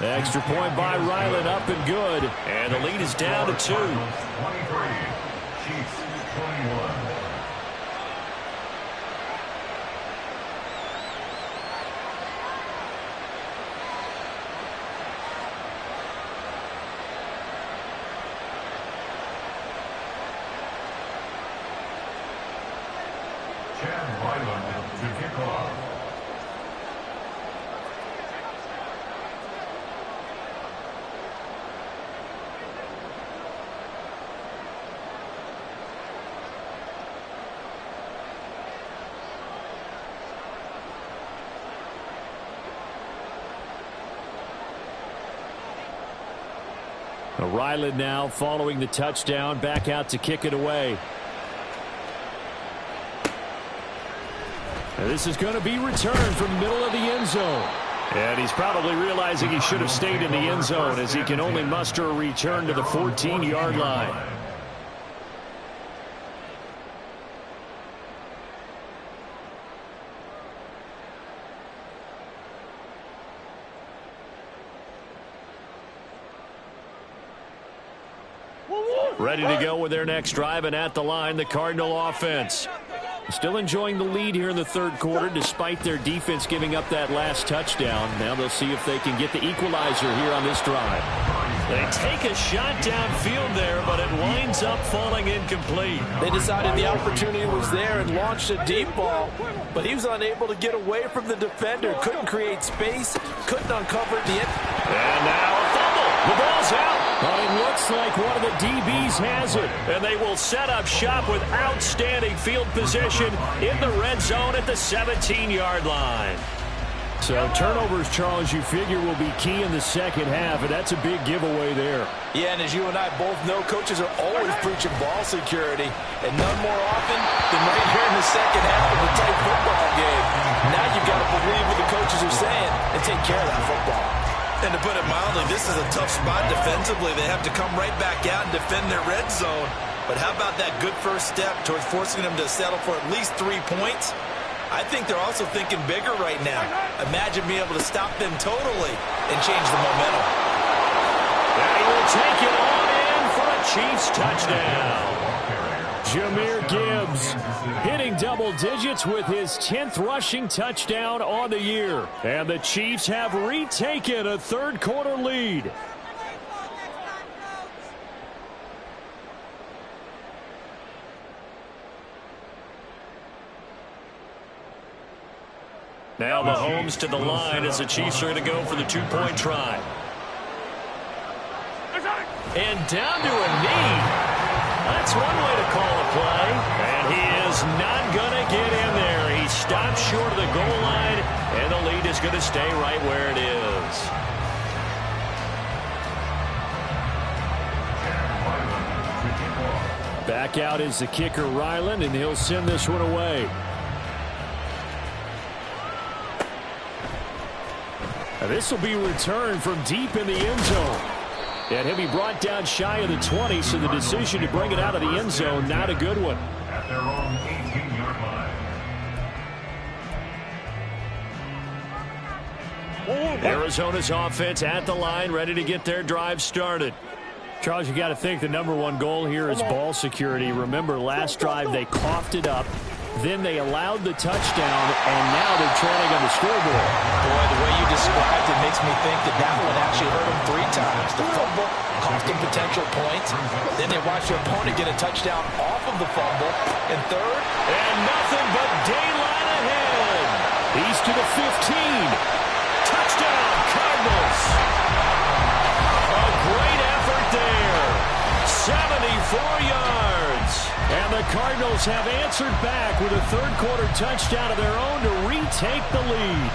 Extra point by Ryland, up and good, and the lead is down to 2. 23, Chiefs 21. Ryland now following the touchdown, back out to kick it away. And this is going to be returned from the middle of the end zone. And he's probably realizing he should have stayed in the end zone as he can only muster a return to the 14-yard line. Ready to go with their next drive, and at the line, the Cardinal offense. Still enjoying the lead here in the third quarter, despite their defense giving up that last touchdown. Now they'll see if they can get the equalizer here on this drive. They take a shot downfield there, but it winds up falling incomplete. They decided the opportunity was there and launched a deep ball, but he was unable to get away from the defender. Couldn't create space, couldn't uncover the end. And now a fumble. The ball's out. But it looks like one of the DBs has it. And they will set up shop with outstanding field position in the red zone at the 17-yard line. So turnovers, Charles, you figure will be key in the second half, and that's a big giveaway there. Yeah, and as you and I both know, coaches are always preaching ball security, and none more often than right here in the second half of a tight football game. Now you've got to believe what the coaches are saying and take care of that football. And to put it mildly, this is a tough spot defensively. They have to come right back out and defend their red zone. But how about that good first step towards forcing them to settle for at least 3 points? I think they're also thinking bigger right now. Imagine being able to stop them totally and change the momentum. And he will take it on in for a Chiefs touchdown. Jahmyr Gibbs hitting double digits with his 10th rushing touchdown on the year. And the Chiefs have retaken a third-quarter lead. Now Mahomes to the line as the Chiefs are going to go for the two-point try. And down to a knee. That's one way to call a play. And he is not going to get in there. He stopped short of the goal line, and the lead is going to stay right where it is. Back out is the kicker, Ryland, and he'll send this one away. Now this will be returned from deep in the end zone. And he'll be brought down shy of the 20, so the decision to bring it out of the end zone, not a good one. At their own 18-yard line. Arizona's offense at the line, ready to get their drive started. Charles, you got to think the #1 goal here is ball security. Remember, last drive they coughed it up. Then they allowed the touchdown, and now they're trailing on the scoreboard. Boy, the way you described it makes me think that one actually hurt them 3 times. The fumble cost them potential points. Then they watch their opponent get a touchdown off of the fumble. And third, and nothing but daylight ahead. He's to the 15. Touchdown, Cardinals. A great effort there. 74 yards. And the Cardinals have answered back with a third-quarter touchdown of their own to retake the lead.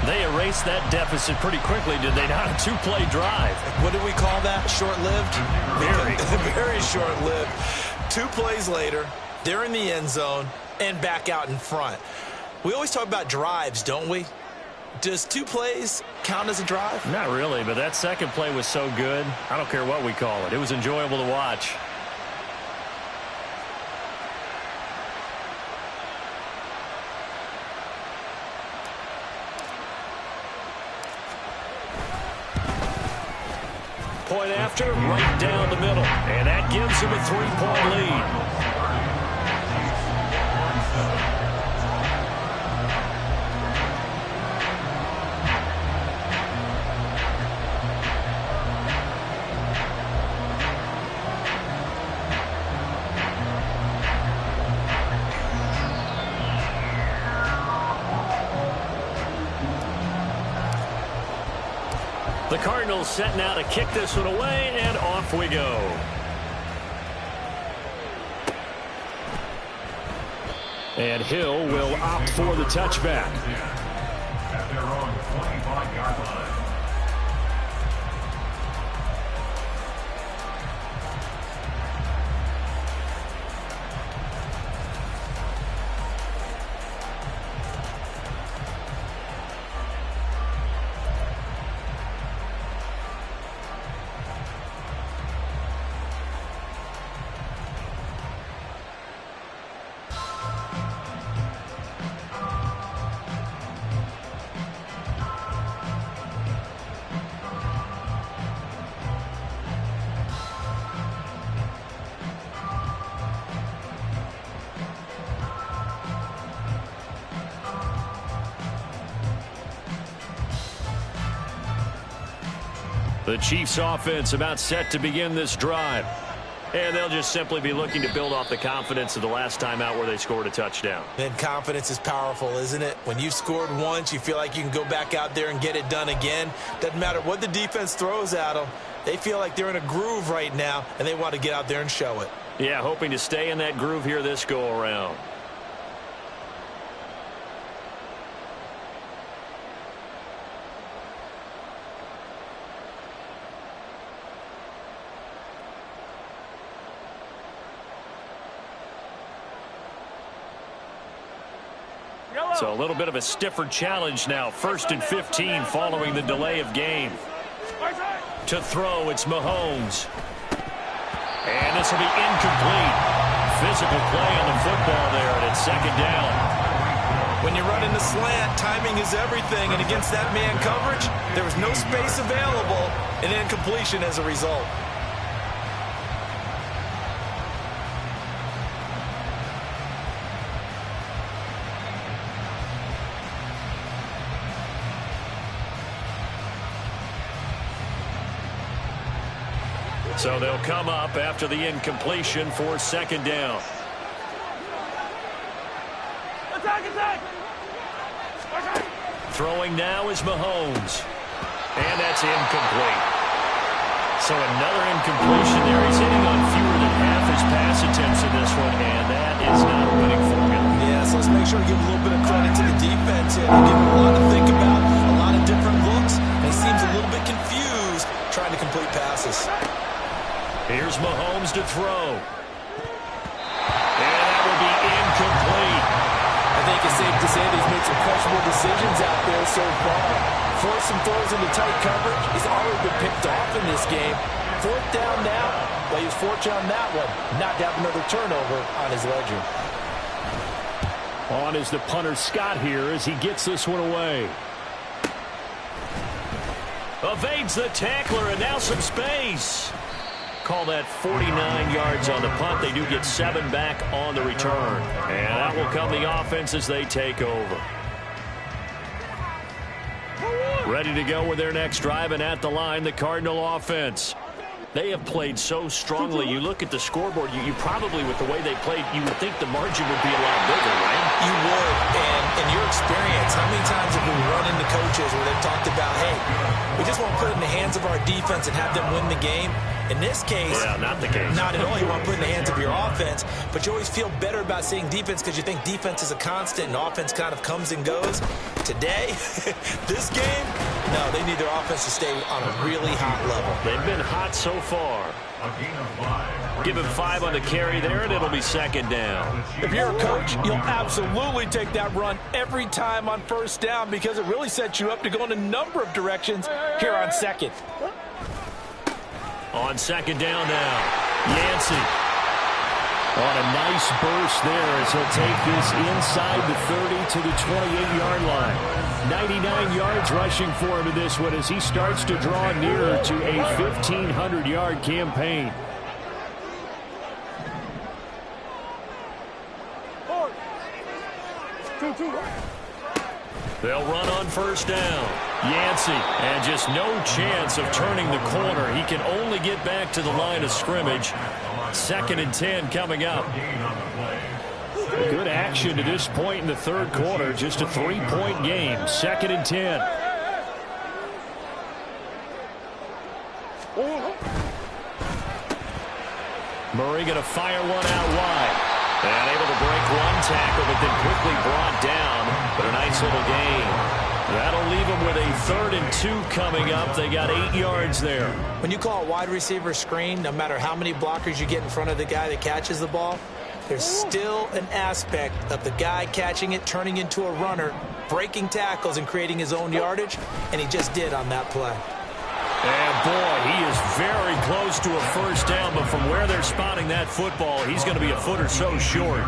They erased that deficit pretty quickly, did they not? A 2-play drive. What do we call that? Short-lived? Very. Very short-lived. 2 plays later, they're in the end zone and back out in front. We always talk about drives, don't we? Does 2 plays count as a drive? Not really, but that second play was so good. I don't care what we call it. It was enjoyable to watch. Point after, right down the middle. And that gives him a 3-point lead. The Cardinals set now to kick this one away, and off we go. And Hill will opt for the touchback. At their own 25-yard line. The Chiefs offense about set to begin this drive. And they'll just simply be looking to build off the confidence of the last time out where they scored a touchdown. And confidence is powerful, isn't it? When you've scored once, you feel like you can go back out there and get it done again. Doesn't matter what the defense throws at them. They feel like they're in a groove right now, and they want to get out there and show it. Yeah, hoping to stay in that groove here this go-around. So a little bit of a stiffer challenge now. 1st and 15 following the delay of game. To throw, it's Mahomes. And this will be incomplete. Physical play on the football there, and it's 2nd down. When you run in the slant, timing is everything. And against that man coverage, there was no space available. an incompletion as a result. So they'll come up after the incompletion for second down. Attack! Throwing now is Mahomes. And that's incomplete. So another incompletion there. He's hitting on fewer than half his pass attempts in this one, and that is not a winning formula. Yeah, so let's make sure we give a little bit of credit to the defense here. They give him a lot to think about, a lot of different looks, and he seems a little bit confused trying to complete passes. Here's Mahomes to throw. And that will be incomplete. I think it's safe to say that he's made some questionable decisions out there so far. Forced some throws into tight coverage. He's already been picked off in this game. Fourth down now, but he was fortunate on that one not to have another turnover on his ledger. On is the punter Scott here as he gets this one away. Evades the tackler, and now some space. Call that 49 yards on the punt. They do get 7 back on the return. And that will come the offense as they take over. Ready to go with their next drive, and at the line, the Cardinal offense. They have played so strongly. You look at the scoreboard, you probably, with the way they played, you would think the margin would be a lot bigger, right? You would, and in your experience, how many times have we run into coaches where they've talked about, hey, we just want to put it in the hands of our defense and have them win the game? In this case, yeah, not the case. Not at all. You want to put it in the hands of your offense, but you always feel better about seeing defense because you think defense is a constant and offense kind of comes and goes. Today, this game, no, they need their offense to stay on a really hot level. They've been hot so far. Give him 5 on the carry there, and it'll be second down. If you're a coach, you'll absolutely take that run every time on first down because it really sets you up to go in a number of directions here on second. On second down now, Yancey. On a nice burst there as he'll take this inside the 30 to the 28-yard line. 99 yards rushing for him in this one as he starts to draw nearer to a 1,500-yard campaign. They'll run on first down. Yancey, and just no chance of turning the corner. He can only get back to the line of scrimmage. Second and 10 coming up. Good action to this point in the third quarter. Just a 3-point game. Second and 10. Murray going to fire one out wide. And able to break one tackle, but then quickly brought down. But a nice little gain. That'll leave them with a 3rd and 2 coming up. They got 8 yards there. When you call a wide receiver screen, no matter how many blockers you get in front of the guy that catches the ball, there's still an aspect of the guy catching it, turning into a runner, breaking tackles and creating his own yardage, and he just did on that play. And boy, he is very close to a first down, but from where they're spotting that football, he's going to be a foot or so short.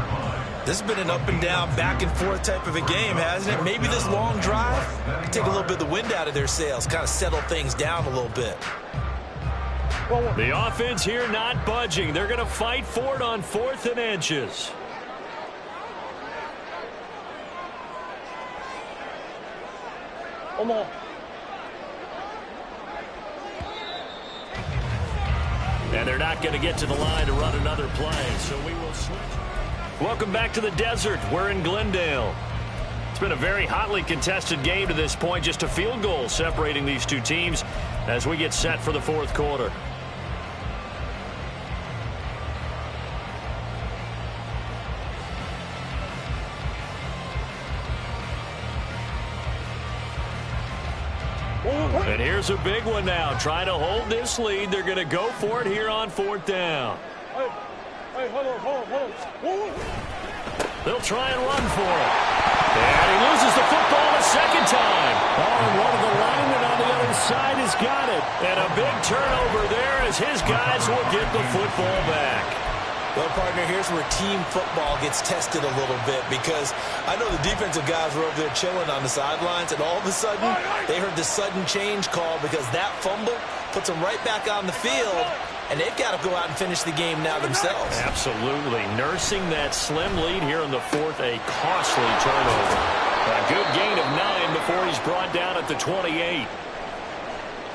This has been an up and down, back and forth type of a game, hasn't it? Maybe this long drive can take a little bit of the wind out of their sails, kind of settle things down a little bit. The offense here not budging. They're going to fight for it on 4th and inches. Come on. And they're not going to get to the line to run another play, so we will switch. Welcome back to the desert. We're in Glendale. It's been a very hotly contested game to this point. Just a field goal separating these two teams as we get set for the fourth quarter. And here's a big one now. Trying to hold this lead. They're going to go for it here on 4th down. Hey, hold on. They'll try and run for it. And he loses the football a second time. Oh, and one of the linemen on the other side has got it. And a big turnover there as his guys will get the football back. Well, partner, here's where team football gets tested a little bit because I know the defensive guys were over there chilling on the sidelines, and all of a sudden, they heard the sudden change call because that fumble puts them right back on the field, and they've got to go out and finish the game now themselves. Absolutely. Nursing that slim lead here in the fourth, a costly turnover. A good gain of 9 before he's brought down at the 28.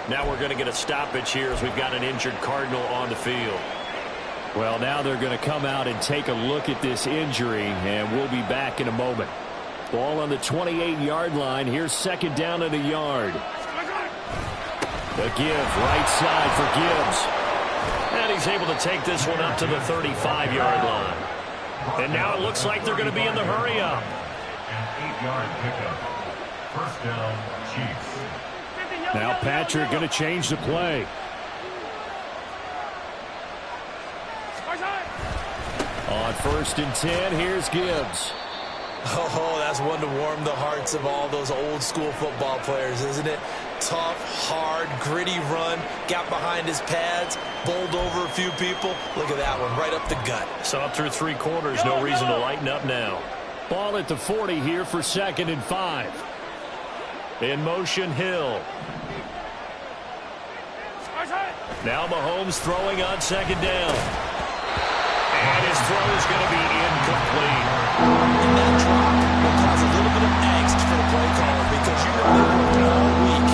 Now we're going to get a stoppage here as we've got an injured Cardinal on the field. Well, now they're going to come out and take a look at this injury, and we'll be back in a moment. Ball on the 28-yard line. Here's second down and a yard. The give, right side for Gibbs. And he's able to take this one up to the 35-yard line. And now it looks like they're going to be in the hurry-up. An 8-yard pickup. First down, Chiefs. Now Patrick going to change the play. On 1st and 10, here's Gibbs. Oh, that's one to warm the hearts of all those old-school football players, isn't it? Tough, hard, gritty run, got behind his pads, bowled over a few people. Look at that one, right up the gut. Saw through 3 quarters, no reason to lighten up now. Ball at the 40 here for 2nd and 5. In motion, Hill. Now Mahomes throwing on 2nd down. And his throw is going to be incomplete. And that drop will cause a little bit of angst for the play caller because you know they worked all week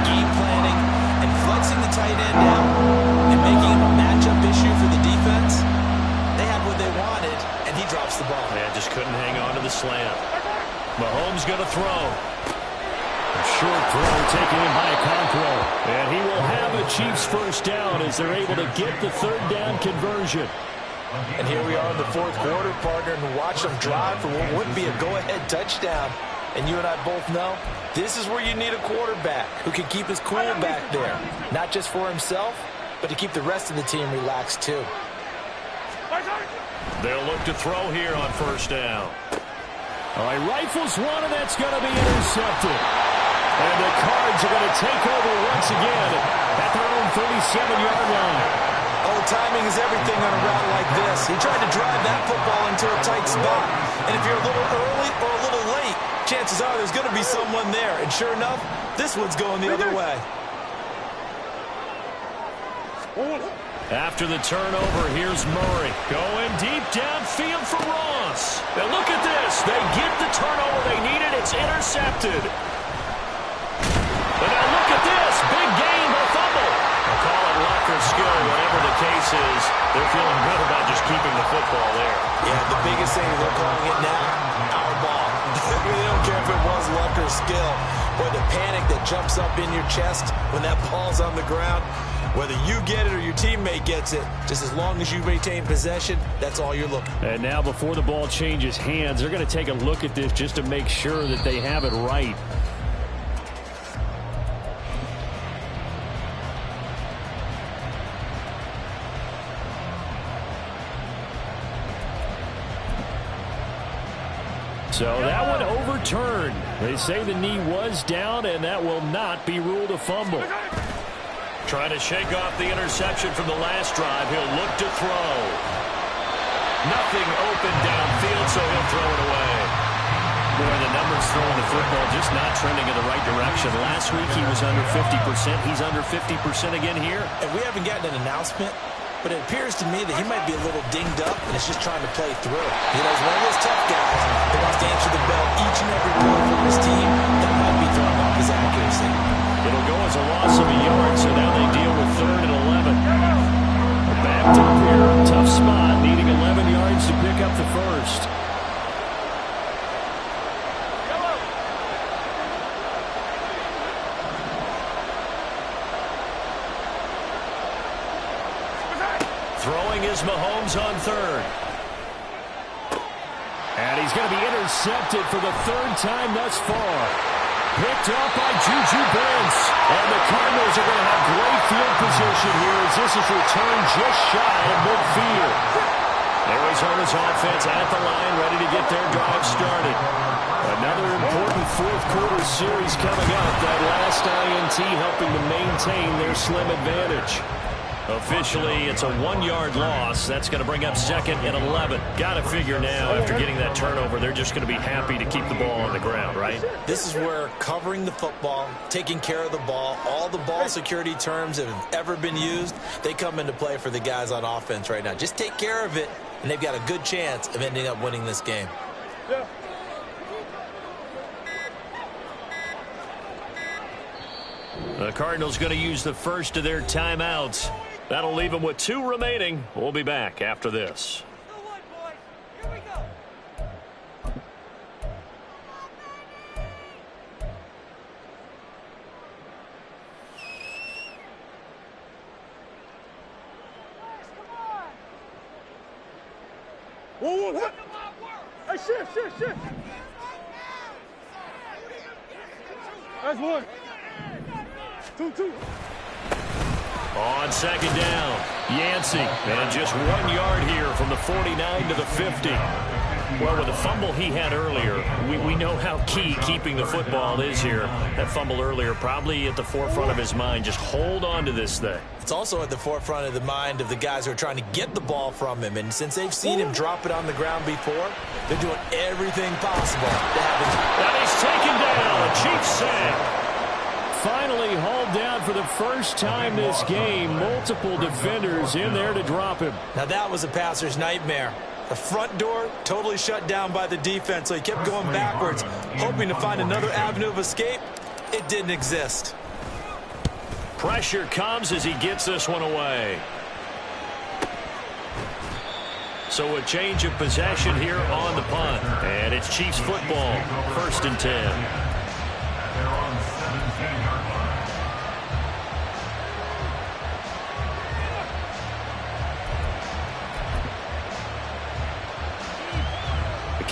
game planning and flexing the tight end out and making him a matchup issue for the defense. They had what they wanted, and he drops the ball. Yeah, just couldn't hang on to the slant. Mahomes going to throw. A short throw taken in by Okonkwo. And he will have a Chiefs first down as they're able to get the 3rd down conversion. And here we are in the 4th quarter, partner, and watch them drive for what would be a go-ahead touchdown. And you and I both know this is where you need a quarterback who can keep his cool back there. Not just for himself, but to keep the rest of the team relaxed too. They'll look to throw here on 1st down. All right, rifles one, and that's going to be intercepted. And the Cards are going to take over once again at their own 37-yard line. Oh, timing is everything on a route like this. He tried to drive that football into a tight spot. And if you're a little early or a little late, chances are there's going to be someone there. And sure enough, this one's going the other way. After the turnover, here's Murray. Going deep downfield for Ross. Now look at this. They get the turnover they needed. It's intercepted. And now look at this. Big gain, a fumble. They'll call it luck or skill, whatever the case is. They're feeling good about just keeping the football there. Yeah, the biggest thing they're calling it now, our ball. They don't care if it was luck or skill. Or the panic that jumps up in your chest when that ball's on the ground. Whether you get it or your teammate gets it, just as long as you retain possession, that's all you're looking for. And now before the ball changes hands, they're going to take a look at this just to make sure that they have it right. So that one overturned. They say the knee was down, and that will not be ruled a fumble. Trying to shake off the interception from the last drive. He'll look to throw. Nothing open downfield, so he'll throw it away. Boy, the numbers throwing the football just not trending in the right direction. Last week he was under 50%. He's under 50% again here. And we haven't gotten an announcement, but it appears to me that he might be a little dinged up and is just trying to play through. You know, he's one of those tough guys that wants to answer the bell each and every play for his team. That might be throwing off his accuracy. It'll go as a loss of a yard, so now they deal with 3rd and 11. Backed up here, tough spot, needing 11 yards to pick up the first. Throwing is Mahomes on 3rd. And he's going to be intercepted for the 3rd time thus far. Picked up by Juju Brents. And the Cardinals are going to have great field position here as this is returned just shy of midfield. Arizona's offense at the line, ready to get their drive started. Another important 4th quarter series coming up. That last INT helping to maintain their slim advantage. Officially, it's a 1-yard loss. That's going to bring up 2nd and 11. Got to figure now, after getting that turnover, they're just going to be happy to keep the ball on the ground, right? This is where covering the football, taking care of the ball, all the ball security terms that have ever been used, they come into play for the guys on offense right now. Just take care of it, and they've got a good chance of ending up winning this game. Yeah. The Cardinals going to use the first of their timeouts. That'll leave them with 2 remaining. We'll be back after this. Whoa, whoa, hey, shift. That's 1. 2. On 2nd down, Yancey. And just 1 yard here from the 49 to the 50. Well, with the fumble he had earlier, we know how key keeping the football is here. That fumble earlier probably at the forefront of his mind. Just hold on to this thing. It's also at the forefront of the mind of the guys who are trying to get the ball from him. And since they've seen him drop it on the ground before, they're doing everything possible to have him. And he's taken down. A Chiefs sack. Finally hauled down for the first time this game. Multiple defenders in there to drop him. Now that was a passer's nightmare. The front door totally shut down by the defense, so he kept going backwards, hoping to find another avenue of escape. It didn't exist. Pressure comes as he gets this one away. So a change of possession here on the punt. And it's Chiefs football, 1st and 10.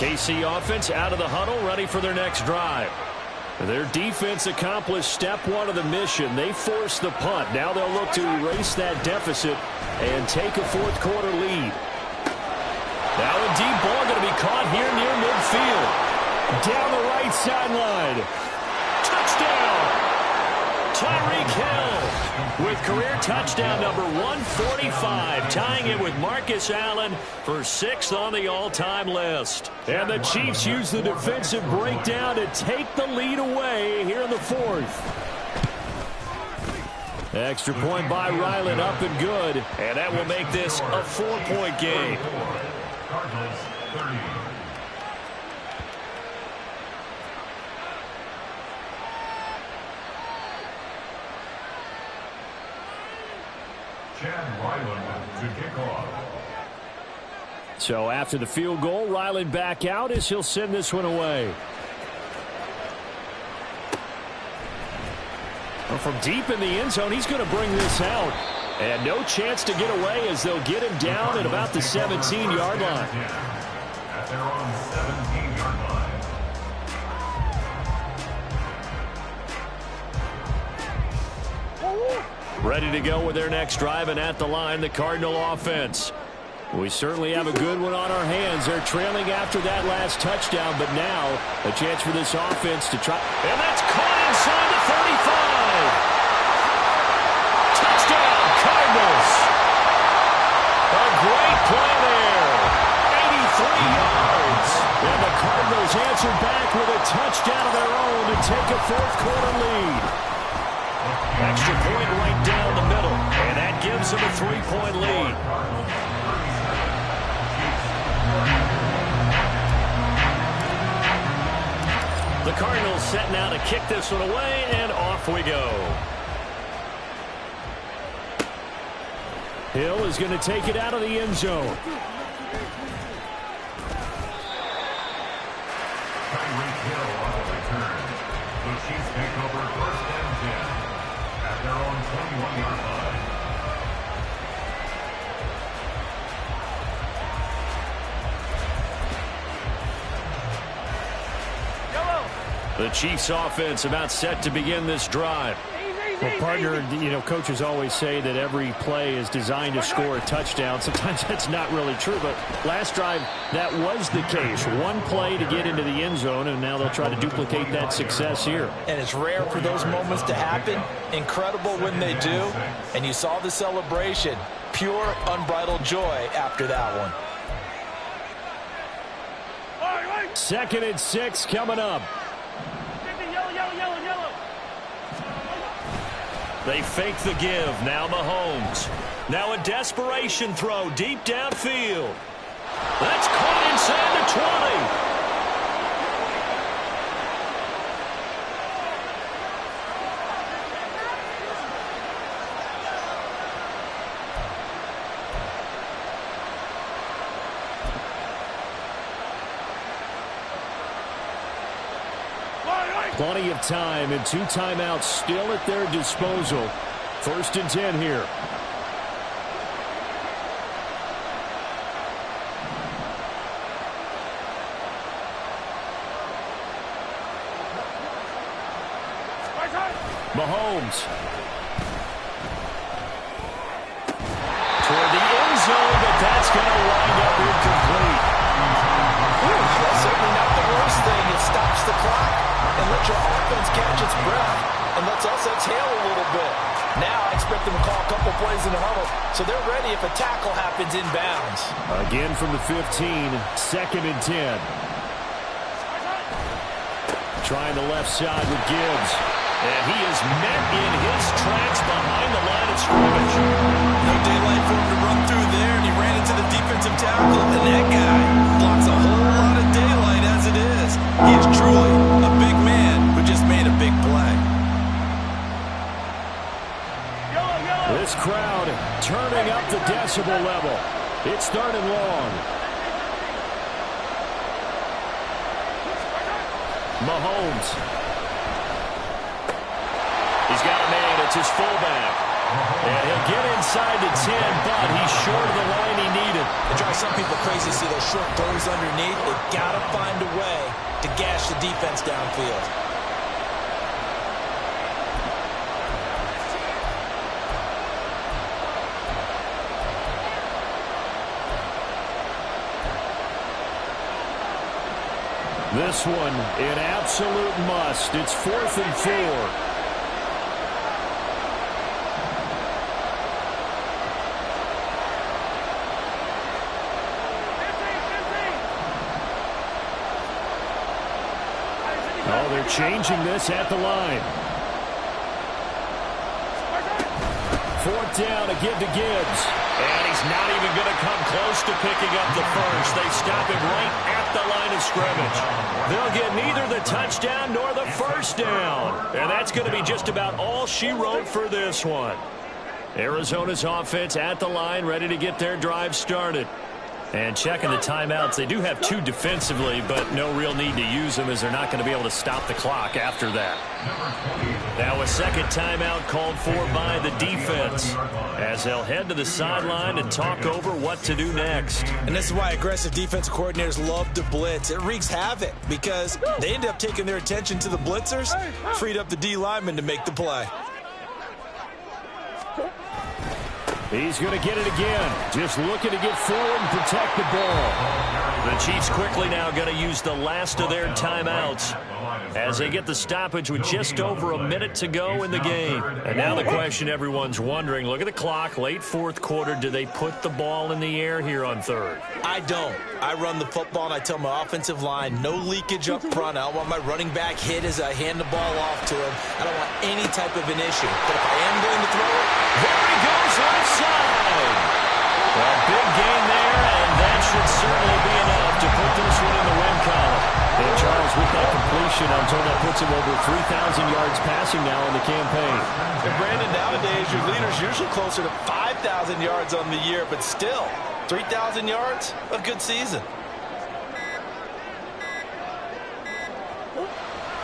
KC offense out of the huddle, ready for their next drive. Their defense accomplished step 1 of the mission. They forced the punt. Now they'll look to erase that deficit and take a 4th quarter lead. Now a deep ball going to be caught here near midfield. Down the right sideline. Touchdown! Tyreek Hill with career touchdown number 145, tying it with Marcus Allen for 6th on the all-time list. And the Chiefs use the defensive breakdown to take the lead away here in the 4th. Extra point by Ryland, up and good. And that will make this a 4-point game. Cardinals 30. Chad Ryland to kick off. So after the field goal, Ryland back out as he'll send this one away. Well, from deep in the end zone, he's going to bring this out. And no chance to get away as they'll get him down at about the 17-yard line. At their own 17-yard line. Ready to go with their next drive, and at the line, the Cardinal offense. We certainly have a good one on our hands. They're trailing after that last touchdown, but now a chance for this offense to try. And that's caught inside the 35. Touchdown, Cardinals. A great play there. 83 yards. And the Cardinals answered back with a touchdown of their own to take a 4th quarter lead. Extra point right down the middle, and that gives them a 3-point lead. The Cardinals setting out to kick this one away, and off we go. Hill is going to take it out of the end zone. Tyreek Hill on the return. The Chiefs take over 1st and 10 at their own 21-yard line. The Chiefs offense about set to begin this drive. Well, partner, coaches always say that every play is designed to score a touchdown. Sometimes that's not really true, but last drive, that was the case. One play to get into the end zone, and now they'll try to duplicate that success here. And it's rare for those moments to happen. Incredible when they do. And you saw the celebration. Pure, unbridled joy after that one. 2nd and 6 coming up. They fake the give. Now Mahomes. Now a desperation throw deep downfield. That's caught inside the 20. Plenty of time and 2 timeouts still at their disposal. 1st and 10 here. Mahomes. Toward the end zone, but that's going to wind up incomplete. That's certainly not the worst thing. It stops the clock and let your offense catch its breath and lets us exhale a little bit. Now I expect them to call a couple plays in the huddle, so they're ready if a tackle happens inbounds. Again from the 15, 2nd and 10. Trying the left side with Gibbs. And he is met in his tracks behind the line of scrimmage. No daylight for him to run through there, and he ran into the defensive tackle, and that guy blocks a whole lot of daylight as it is. He is truly a big man who just made a big play. This crowd turning up the decibel level. It's 3rd and long. Mahomes. He's got a man. It's his fullback. And he'll get inside the 10, but he's short of the line he needed. It drives some people crazy to see those short throws underneath. They've got to find a way to gash the defense downfield. This one, an absolute must. It's 4th and 4. Oh, they're changing this at the line. 4th down, a give to Gibbs. And he's not even going to come close to picking up the first. They stop him right at the line of scrimmage. They'll get neither the touchdown nor the first down. And that's going to be just about all she wrote for this one. Arizona's offense at the line, ready to get their drive started. And checking the timeouts, they do have 2 defensively, but no real need to use them as they're not going to be able to stop the clock after that. Now a second timeout called for by the defense as they'll head to the sideline and talk over what to do next. And this is why aggressive defensive coordinators love to blitz. It wreaks havoc because they end up taking their attention to the blitzers, freed up the D lineman to make the play. He's going to get it again. Just looking to get forward and protect the ball. The Chiefs quickly now going to use the last of their timeouts as they get the stoppage with just over a minute to go in the game. And now the question everyone's wondering, look at the clock, late 4th quarter, do they put the ball in the air here on 3rd? I don't. I run the football and I tell my offensive line, no leakage up front. I don't want my running back hit as I hand the ball off to him. I don't want any type of an issue. But if I am going to throw it, there he goes left side. A big gain there, and that should certainly be enough to put this one in the win column. And Charles, with that completion, I'm told that puts him over 3,000 yards passing now in the campaign. And Brandon, nowadays your leader's usually closer to 5,000 yards on the year, but still, 3,000 yards, a good season.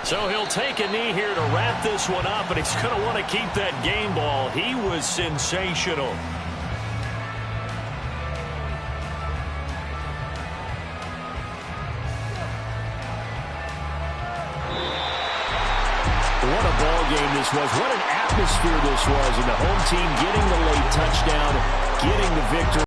So he'll take a knee here to wrap this one up, and he's going to want to keep that game ball. He was sensational. What a ball game this was. What an atmosphere this was. And the home team getting the late touchdown, getting the victory.